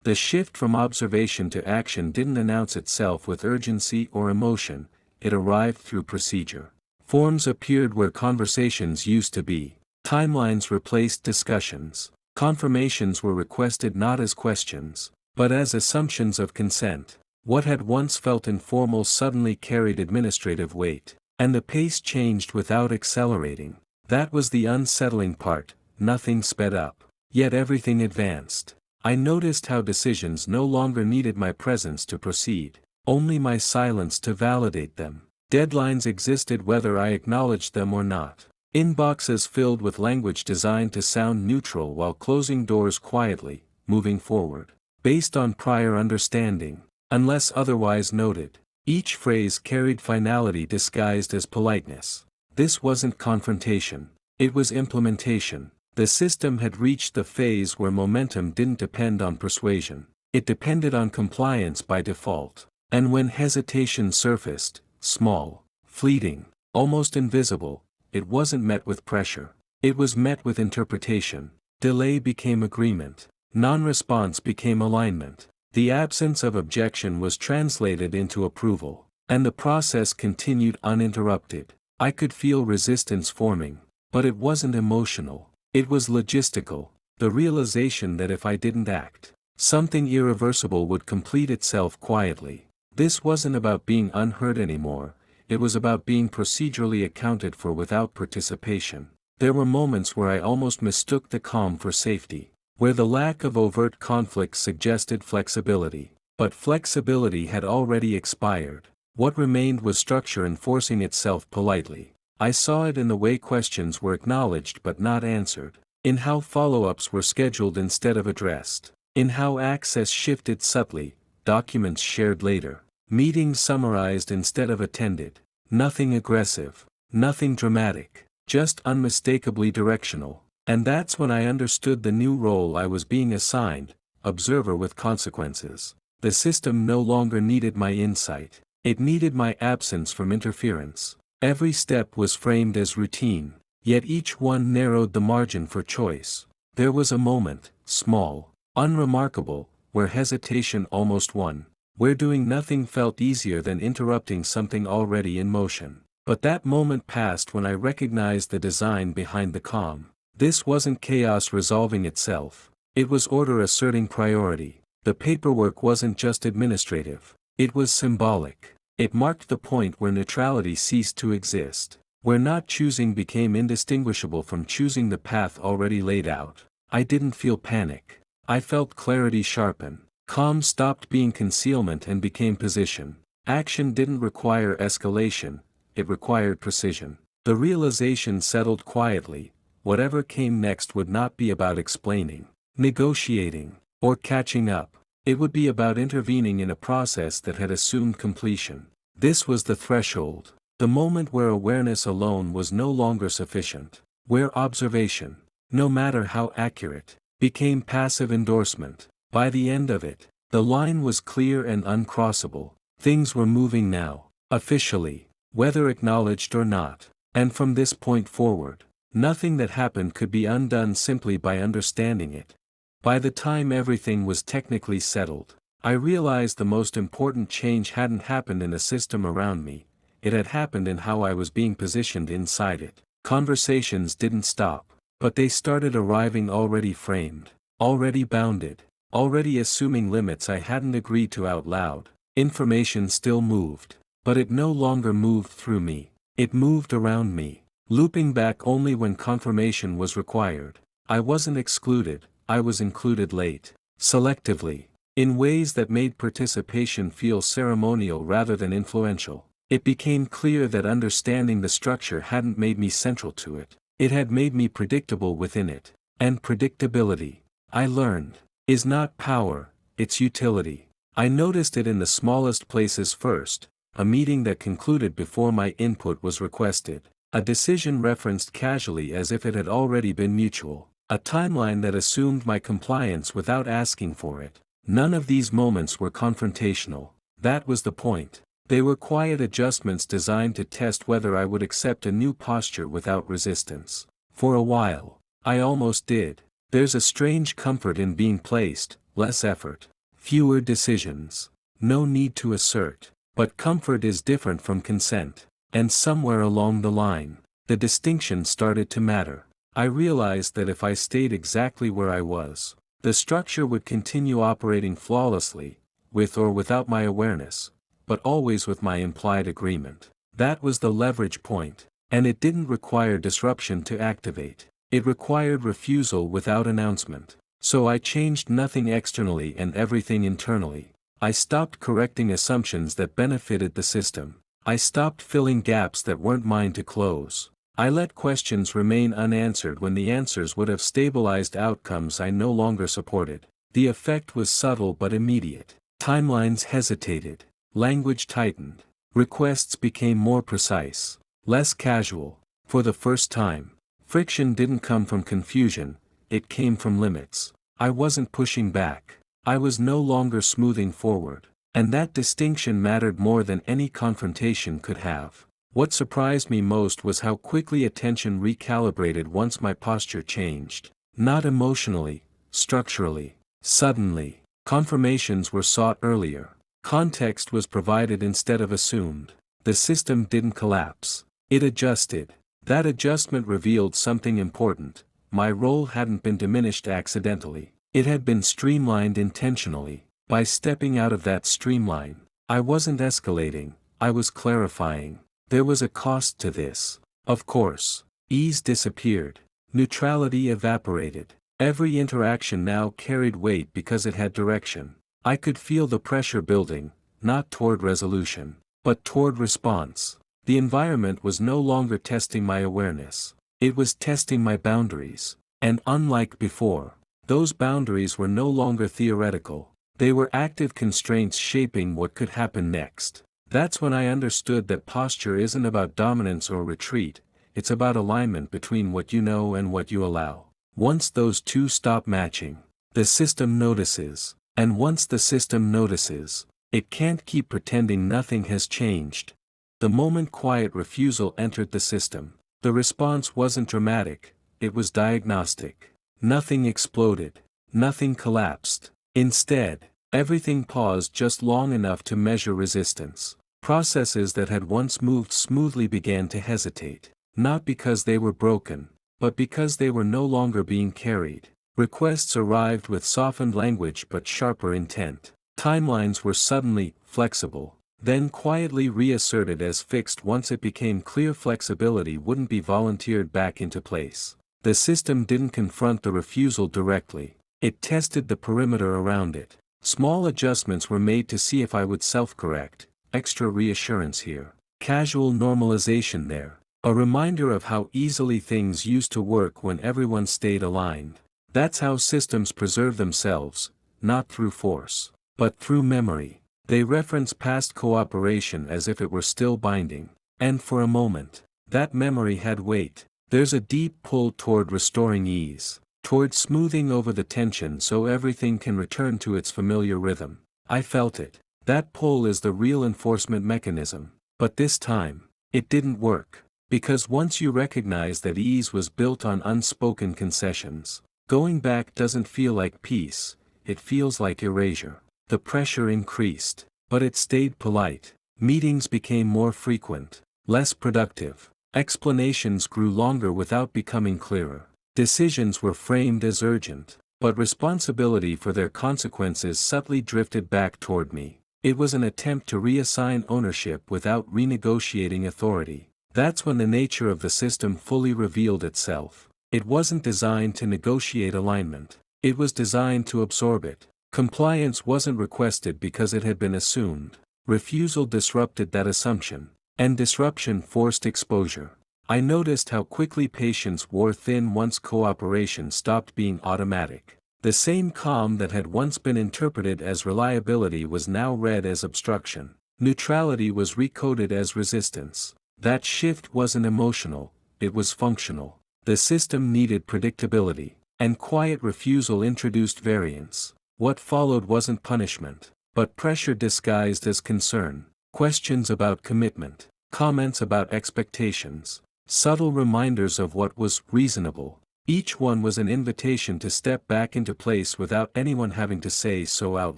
The shift from observation to action didn't announce itself with urgency or emotion, it arrived through procedure. Forms appeared where conversations used to be. Timelines replaced discussions. Confirmations were requested not as questions, but as assumptions of consent. What had once felt informal suddenly carried administrative weight, and the pace changed without accelerating. That was the unsettling part. Nothing sped up, yet everything advanced. I noticed how decisions no longer needed my presence to proceed, only my silence to validate them. Deadlines existed whether I acknowledged them or not. Inboxes filled with language designed to sound neutral while closing doors quietly, moving forward, based on prior understanding, unless otherwise noted. Each phrase carried finality disguised as politeness. This wasn't confrontation, it was implementation. The system had reached the phase where momentum didn't depend on persuasion, it depended on compliance by default. And when hesitation surfaced, small, fleeting, almost invisible, it wasn't met with pressure. It was met with interpretation. Delay became agreement. Non-response became alignment. The absence of objection was translated into approval. And the process continued uninterrupted. I could feel resistance forming. But it wasn't emotional. It was logistical. The realization that if I didn't act, something irreversible would complete itself quietly. This wasn't about being unheard anymore, it was about being procedurally accounted for without participation. There were moments where I almost mistook the calm for safety, where the lack of overt conflict suggested flexibility. But flexibility had already expired. What remained was structure enforcing itself politely. I saw it in the way questions were acknowledged but not answered, in how follow-ups were scheduled instead of addressed, in how access shifted subtly, documents shared later. Meetings summarized instead of attended. Nothing aggressive, nothing dramatic, just unmistakably directional. And that's when I understood the new role I was being assigned, observer with consequences. The system no longer needed my insight, it needed my absence from interference. Every step was framed as routine, yet each one narrowed the margin for choice. There was a moment, small, unremarkable, where hesitation almost won. Where doing nothing felt easier than interrupting something already in motion. But that moment passed when I recognized the design behind the calm. This wasn't chaos resolving itself, it was order asserting priority. The paperwork wasn't just administrative, it was symbolic. It marked the point where neutrality ceased to exist, where not choosing became indistinguishable from choosing the path already laid out. I didn't feel panic. I felt clarity sharpen. Calm stopped being concealment and became position. Action didn't require escalation, it required precision. The realization settled quietly: whatever came next would not be about explaining, negotiating, or catching up. It would be about intervening in a process that had assumed completion. This was the threshold, the moment where awareness alone was no longer sufficient, where observation, no matter how accurate, became passive endorsement. By the end of it, the line was clear and uncrossable. Things were moving now, officially, whether acknowledged or not. And from this point forward, nothing that happened could be undone simply by understanding it. By the time everything was technically settled, I realized the most important change hadn't happened in the system around me, it had happened in how I was being positioned inside it. Conversations didn't stop, but they started arriving already framed, already bounded, already assuming limits I hadn't agreed to out loud. Information still moved, but it no longer moved through me, it moved around me, looping back only when confirmation was required. I wasn't excluded, I was included late, selectively, in ways that made participation feel ceremonial rather than influential. It became clear that understanding the structure hadn't made me central to it, it had made me predictable within it. And predictability, I learned, is not power, it's utility. I noticed it in the smallest places first: a meeting that concluded before my input was requested, a decision referenced casually as if it had already been mutual, a timeline that assumed my compliance without asking for it. None of these moments were confrontational. That was the point. They were quiet adjustments designed to test whether I would accept a new posture without resistance. For a while, I almost did. There's a strange comfort in being placed, less effort, fewer decisions, no need to assert. But comfort is different from consent. And somewhere along the line, the distinction started to matter. I realized that if I stayed exactly where I was, the structure would continue operating flawlessly, with or without my awareness, but always with my implied agreement. That was the leverage point, and it didn't require disruption to activate. It required refusal without announcement. So I changed nothing externally and everything internally. I stopped correcting assumptions that benefited the system. I stopped filling gaps that weren't mine to close. I let questions remain unanswered when the answers would have stabilized outcomes I no longer supported. The effect was subtle but immediate. Timelines hesitated. Language tightened. Requests became more precise, less casual. For the first time, friction didn't come from confusion, it came from limits. I wasn't pushing back. I was no longer smoothing forward. And that distinction mattered more than any confrontation could have. What surprised me most was how quickly attention recalibrated once my posture changed. Not emotionally, structurally. Suddenly, confirmations were sought earlier. Context was provided instead of assumed. The system didn't collapse. It adjusted. That adjustment revealed something important. My role hadn't been diminished accidentally. It had been streamlined intentionally. By stepping out of that streamline, I wasn't escalating, I was clarifying. There was a cost to this. Of course. Ease disappeared. Neutrality evaporated. Every interaction now carried weight because it had direction. I could feel the pressure building, not toward resolution, but toward response. The environment was no longer testing my awareness. It was testing my boundaries. And unlike before, those boundaries were no longer theoretical. They were active constraints shaping what could happen next. That's when I understood that posture isn't about dominance or retreat, it's about alignment between what you know and what you allow. Once those two stop matching, the system notices. And once the system notices, it can't keep pretending nothing has changed. The moment quiet refusal entered the system, the response wasn't dramatic, it was diagnostic. Nothing exploded. Nothing collapsed. Instead, everything paused just long enough to measure resistance. Processes that had once moved smoothly began to hesitate, not because they were broken, but because they were no longer being carried. Requests arrived with softened language but sharper intent. Timelines were suddenly flexible. then quietly reasserted as fixed once it became clear flexibility wouldn't be volunteered back into place. The system didn't confront the refusal directly. It tested the perimeter around it. Small adjustments were made to see if I would self-correct, extra reassurance here, casual normalization there, a reminder of how easily things used to work when everyone stayed aligned. That's how systems preserve themselves, not through force, but through memory. They reference past cooperation as if it were still binding. And for a moment, that memory had weight. There's a deep pull toward restoring ease, toward smoothing over the tension so everything can return to its familiar rhythm. I felt it. That pull is the real enforcement mechanism. But this time, it didn't work. Because once you recognize that ease was built on unspoken concessions, going back doesn't feel like peace, it feels like erasure. The pressure increased, but it stayed polite. Meetings became more frequent, less productive. Explanations grew longer without becoming clearer. Decisions were framed as urgent, but responsibility for their consequences subtly drifted back toward me. It was an attempt to reassign ownership without renegotiating authority. That's when the nature of the system fully revealed itself. It wasn't designed to negotiate alignment. It was designed to absorb it. Compliance wasn't requested because it had been assumed. Refusal disrupted that assumption, and disruption forced exposure. I noticed how quickly patience wore thin once cooperation stopped being automatic. The same calm that had once been interpreted as reliability was now read as obstruction. Neutrality was recoded as resistance. That shift wasn't emotional, it was functional. The system needed predictability, and quiet refusal introduced variance. What followed wasn't punishment, but pressure disguised as concern. Questions about commitment, comments about expectations, subtle reminders of what was reasonable. Each one was an invitation to step back into place without anyone having to say so out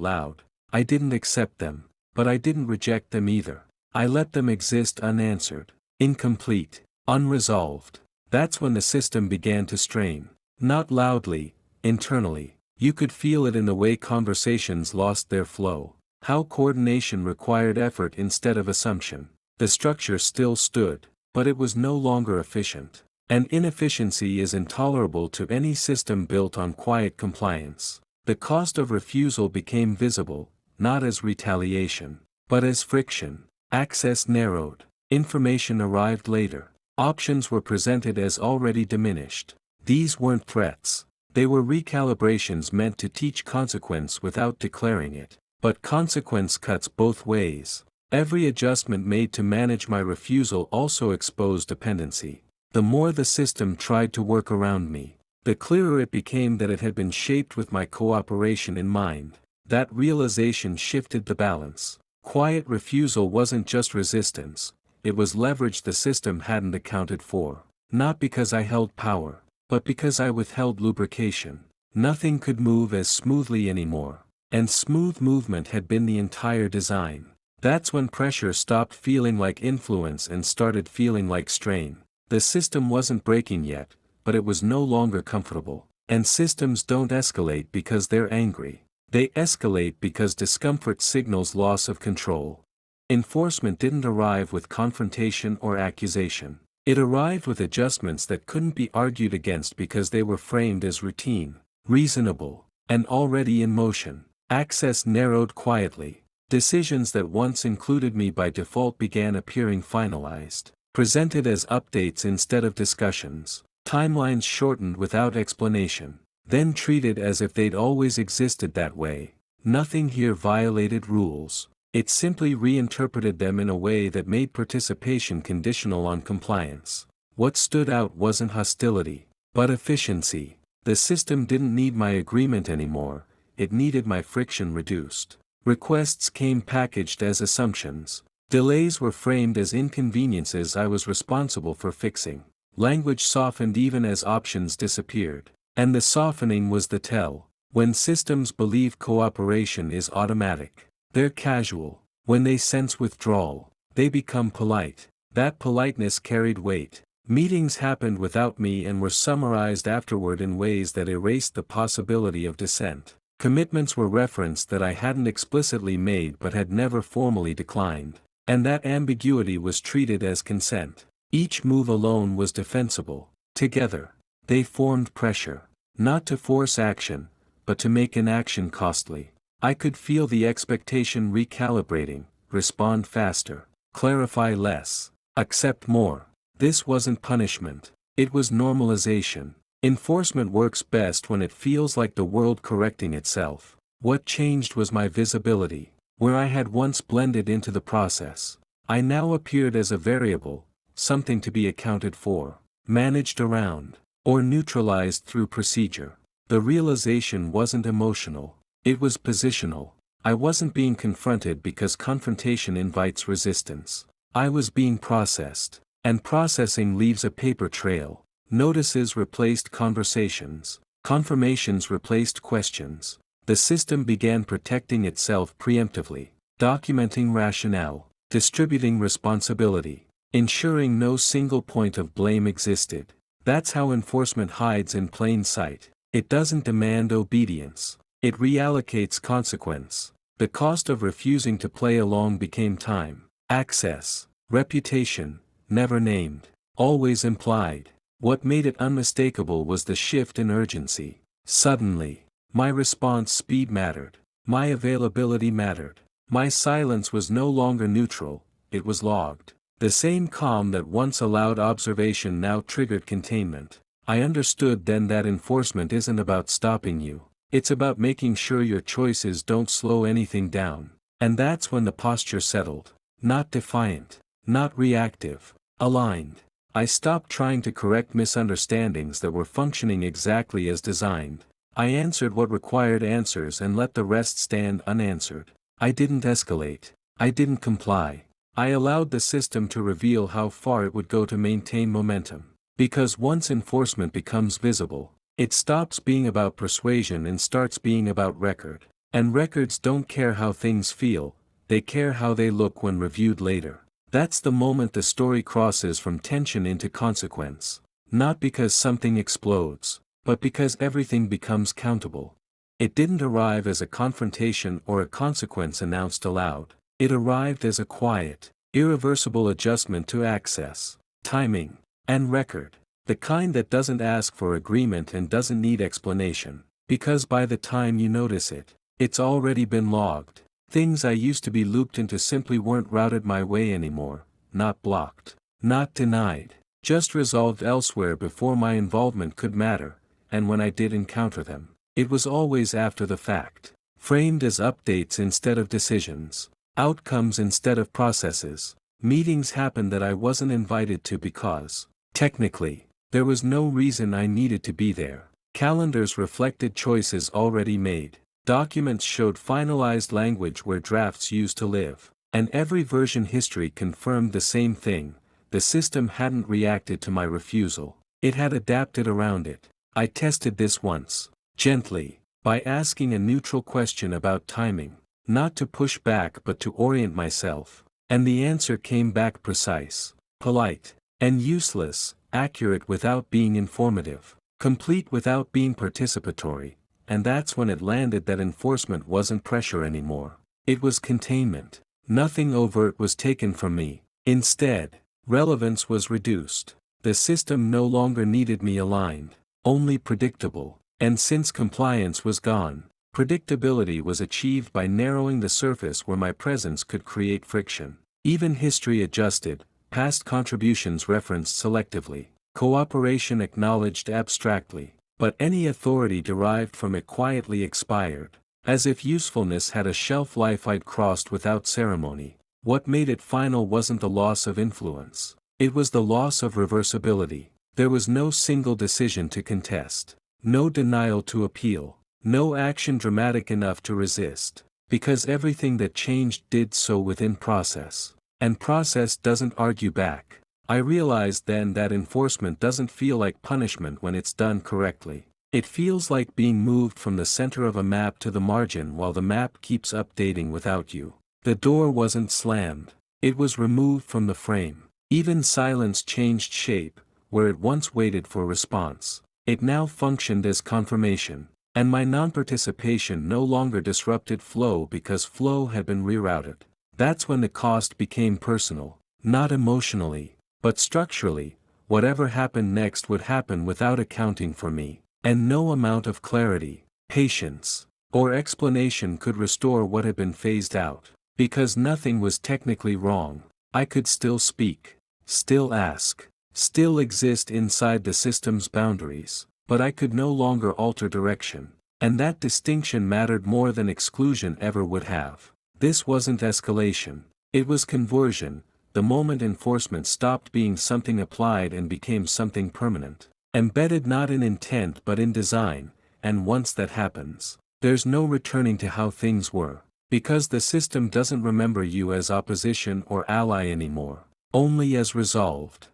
loud. I didn't accept them, but I didn't reject them either. I let them exist unanswered, incomplete, unresolved. That's when the system began to strain. Not loudly, internally. You could feel it in the way conversations lost their flow. How coordination required effort instead of assumption. The structure still stood, but it was no longer efficient. And inefficiency is intolerable to any system built on quiet compliance. The cost of refusal became visible, not as retaliation, but as friction. Access narrowed. Information arrived later. Options were presented as already diminished. These weren't threats. They were recalibrations meant to teach consequence without declaring it. But consequence cuts both ways. Every adjustment made to manage my refusal also exposed dependency. The more the system tried to work around me, the clearer it became that it had been shaped with my cooperation in mind. That realization shifted the balance. Quiet refusal wasn't just resistance, it was leverage the system hadn't accounted for. Not because I held power, but because I withheld lubrication. Nothing could move as smoothly anymore. And smooth movement had been the entire design. That's when pressure stopped feeling like influence and started feeling like strain. The system wasn't breaking yet, but it was no longer comfortable. And systems don't escalate because they're angry. They escalate because discomfort signals loss of control. Enforcement didn't arrive with confrontation or accusation. It arrived with adjustments that couldn't be argued against because they were framed as routine, reasonable, and already in motion. Access narrowed quietly. Decisions that once included me by default began appearing finalized, presented as updates instead of discussions. Timelines shortened without explanation, then treated as if they'd always existed that way. Nothing here violated rules. It simply reinterpreted them in a way that made participation conditional on compliance. What stood out wasn't hostility, but efficiency. The system didn't need my agreement anymore, it needed my friction reduced. Requests came packaged as assumptions. Delays were framed as inconveniences I was responsible for fixing. Language softened even as options disappeared. And the softening was the tell. When systems believe cooperation is automatic, they're casual. When they sense withdrawal, they become polite. That politeness carried weight. Meetings happened without me and were summarized afterward in ways that erased the possibility of dissent. Commitments were referenced that I hadn't explicitly made but had never formally declined. And that ambiguity was treated as consent. Each move alone was defensible. Together, they formed pressure. Not to force action, but to make inaction costly. I could feel the expectation recalibrating, respond faster, clarify less, accept more. This wasn't punishment. It was normalization. Enforcement works best when it feels like the world correcting itself. What changed was my visibility. Where I had once blended into the process, I now appeared as a variable, something to be accounted for, managed around, or neutralized through procedure. The realization wasn't emotional, it was positional. I wasn't being confronted because confrontation invites resistance. I was being processed, and processing leaves a paper trail. Notices replaced conversations, confirmations replaced questions. The system began protecting itself preemptively, documenting rationale, distributing responsibility, ensuring no single point of blame existed. That's how enforcement hides in plain sight. It doesn't demand obedience. It reallocates consequence. The cost of refusing to play along became time, access, reputation, never named, always implied. What made it unmistakable was the shift in urgency. Suddenly, my response speed mattered. My availability mattered. My silence was no longer neutral, it was logged. The same calm that once allowed observation now triggered containment. I understood then that enforcement isn't about stopping you. It's about making sure your choices don't slow anything down. And that's when the posture settled. Not defiant. Not reactive. Aligned. I stopped trying to correct misunderstandings that were functioning exactly as designed. I answered what required answers and let the rest stand unanswered. I didn't escalate. I didn't comply. I allowed the system to reveal how far it would go to maintain momentum. Because once enforcement becomes visible, it stops being about persuasion and starts being about record. And records don't care how things feel, they care how they look when reviewed later. That's the moment the story crosses from tension into consequence. Not because something explodes, but because everything becomes countable. It didn't arrive as a confrontation or a consequence announced aloud. It arrived as a quiet, irreversible adjustment to access, timing, and record. The kind that doesn't ask for agreement and doesn't need explanation. Because by the time you notice it, it's already been logged. Things I used to be looped into simply weren't routed my way anymore, not blocked, not denied, just resolved elsewhere before my involvement could matter. And when I did encounter them, it was always after the fact, framed as updates instead of decisions, outcomes instead of processes. Meetings happened that I wasn't invited to because, technically, there was no reason I needed to be there. Calendars reflected choices already made. Documents showed finalized language where drafts used to live. And every version history confirmed the same thing. The system hadn't reacted to my refusal. It had adapted around it. I tested this once, gently, by asking a neutral question about timing, not to push back but to orient myself, and the answer came back precise, polite, and useless, accurate without being informative, complete without being participatory, and that's when it landed that enforcement wasn't pressure anymore. It was containment. Nothing overt was taken from me. Instead, relevance was reduced. The system no longer needed me aligned. Only predictable. And since compliance was gone, predictability was achieved by narrowing the surface where my presence could create friction. Even history adjusted, past contributions referenced selectively, cooperation acknowledged abstractly, but any authority derived from it quietly expired, as if usefulness had a shelf life I'd crossed without ceremony. What made it final wasn't the loss of influence. It was the loss of reversibility. There was no single decision to contest, no denial to appeal, no action dramatic enough to resist, because everything that changed did so within process. And process doesn't argue back. I realized then that enforcement doesn't feel like punishment when it's done correctly. It feels like being moved from the center of a map to the margin while the map keeps updating without you. The door wasn't slammed. It was removed from the frame. Even silence changed shape. Where it once waited for response, it now functioned as confirmation. And my non-participation no longer disrupted flow because flow had been rerouted. That's when the cost became personal, not emotionally, but structurally. Whatever happened next would happen without accounting for me, and no amount of clarity, patience, or explanation could restore what had been phased out. Because nothing was technically wrong, I could still speak, still ask, still exist inside the system's boundaries, but I could no longer alter direction. And that distinction mattered more than exclusion ever would have. This wasn't escalation, it was conversion, the moment enforcement stopped being something applied and became something permanent. Embedded not in intent but in design, and once that happens, there's no returning to how things were. Because the system doesn't remember you as opposition or ally anymore, only as resolved.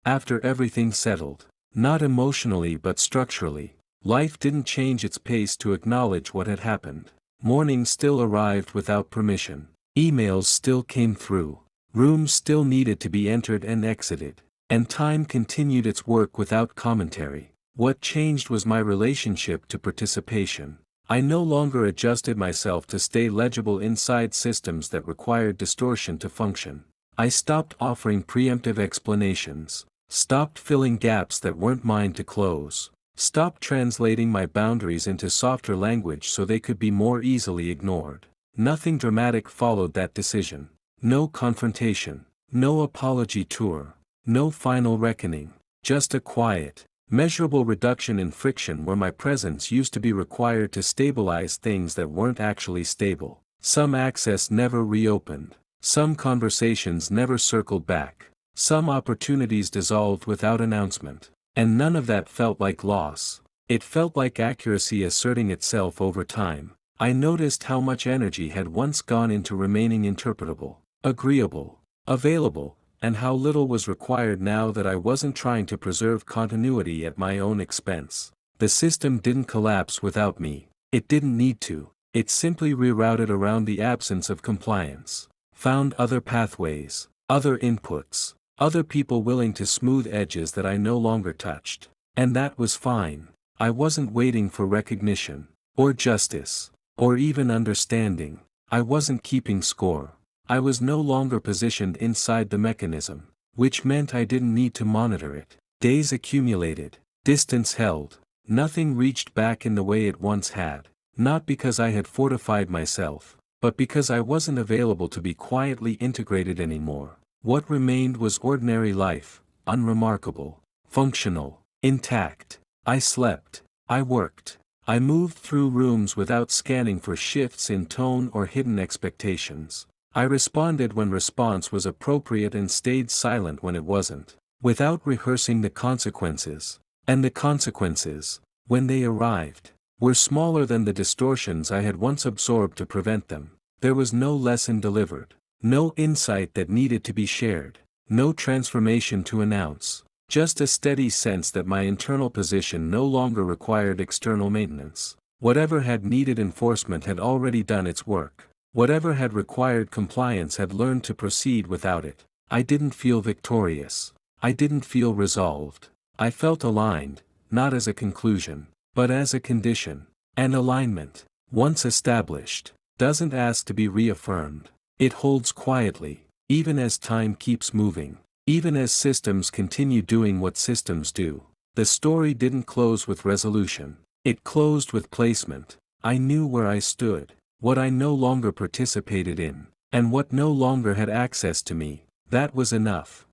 After everything settled, not emotionally but structurally, life didn't change its pace to acknowledge what had happened. Morning still arrived without permission. Emails still came through. Rooms still needed to be entered and exited. And time continued its work without commentary. What changed was my relationship to participation. I no longer adjusted myself to stay legible inside systems that required distortion to function. I stopped offering preemptive explanations, stopped filling gaps that weren't mine to close, stopped translating my boundaries into softer language so they could be more easily ignored. Nothing dramatic followed that decision. No confrontation, no apology tour, no final reckoning, just a quiet, measurable reduction in friction where my presence used to be required to stabilize things that weren't actually stable. Some access never reopened. Some conversations never circled back. Some opportunities dissolved without announcement. And none of that felt like loss. It felt like accuracy asserting itself over time. I noticed how much energy had once gone into remaining interpretable, agreeable, available, and how little was required now that I wasn't trying to preserve continuity at my own expense. The system didn't collapse without me. It didn't need to. It simply rerouted around the absence of compliance. Found other pathways, other inputs, other people willing to smooth edges that I no longer touched. And that was fine. I wasn't waiting for recognition, or justice, or even understanding. I wasn't keeping score. I was no longer positioned inside the mechanism, which meant I didn't need to monitor it. Days accumulated, distance held, nothing reached back in the way it once had, not because I had fortified myself, but because I wasn't available to be quietly integrated anymore. What remained was ordinary life, unremarkable, functional, intact. I slept, I worked, I moved through rooms without scanning for shifts in tone or hidden expectations. I responded when response was appropriate and stayed silent when it wasn't, without rehearsing the consequences. And the consequences, when they arrived, were smaller than the distortions I had once absorbed to prevent them. There was no lesson delivered, no insight that needed to be shared, no transformation to announce, just a steady sense that my internal position no longer required external maintenance. Whatever had needed enforcement had already done its work. Whatever had required compliance had learned to proceed without it. I didn't feel victorious. I didn't feel resolved. I felt aligned, not as a conclusion, but as a condition. An alignment, once established, doesn't ask to be reaffirmed. It holds quietly, even as time keeps moving, even as systems continue doing what systems do. The story didn't close with resolution. It closed with placement. I knew where I stood, what I no longer participated in, and what no longer had access to me. That was enough.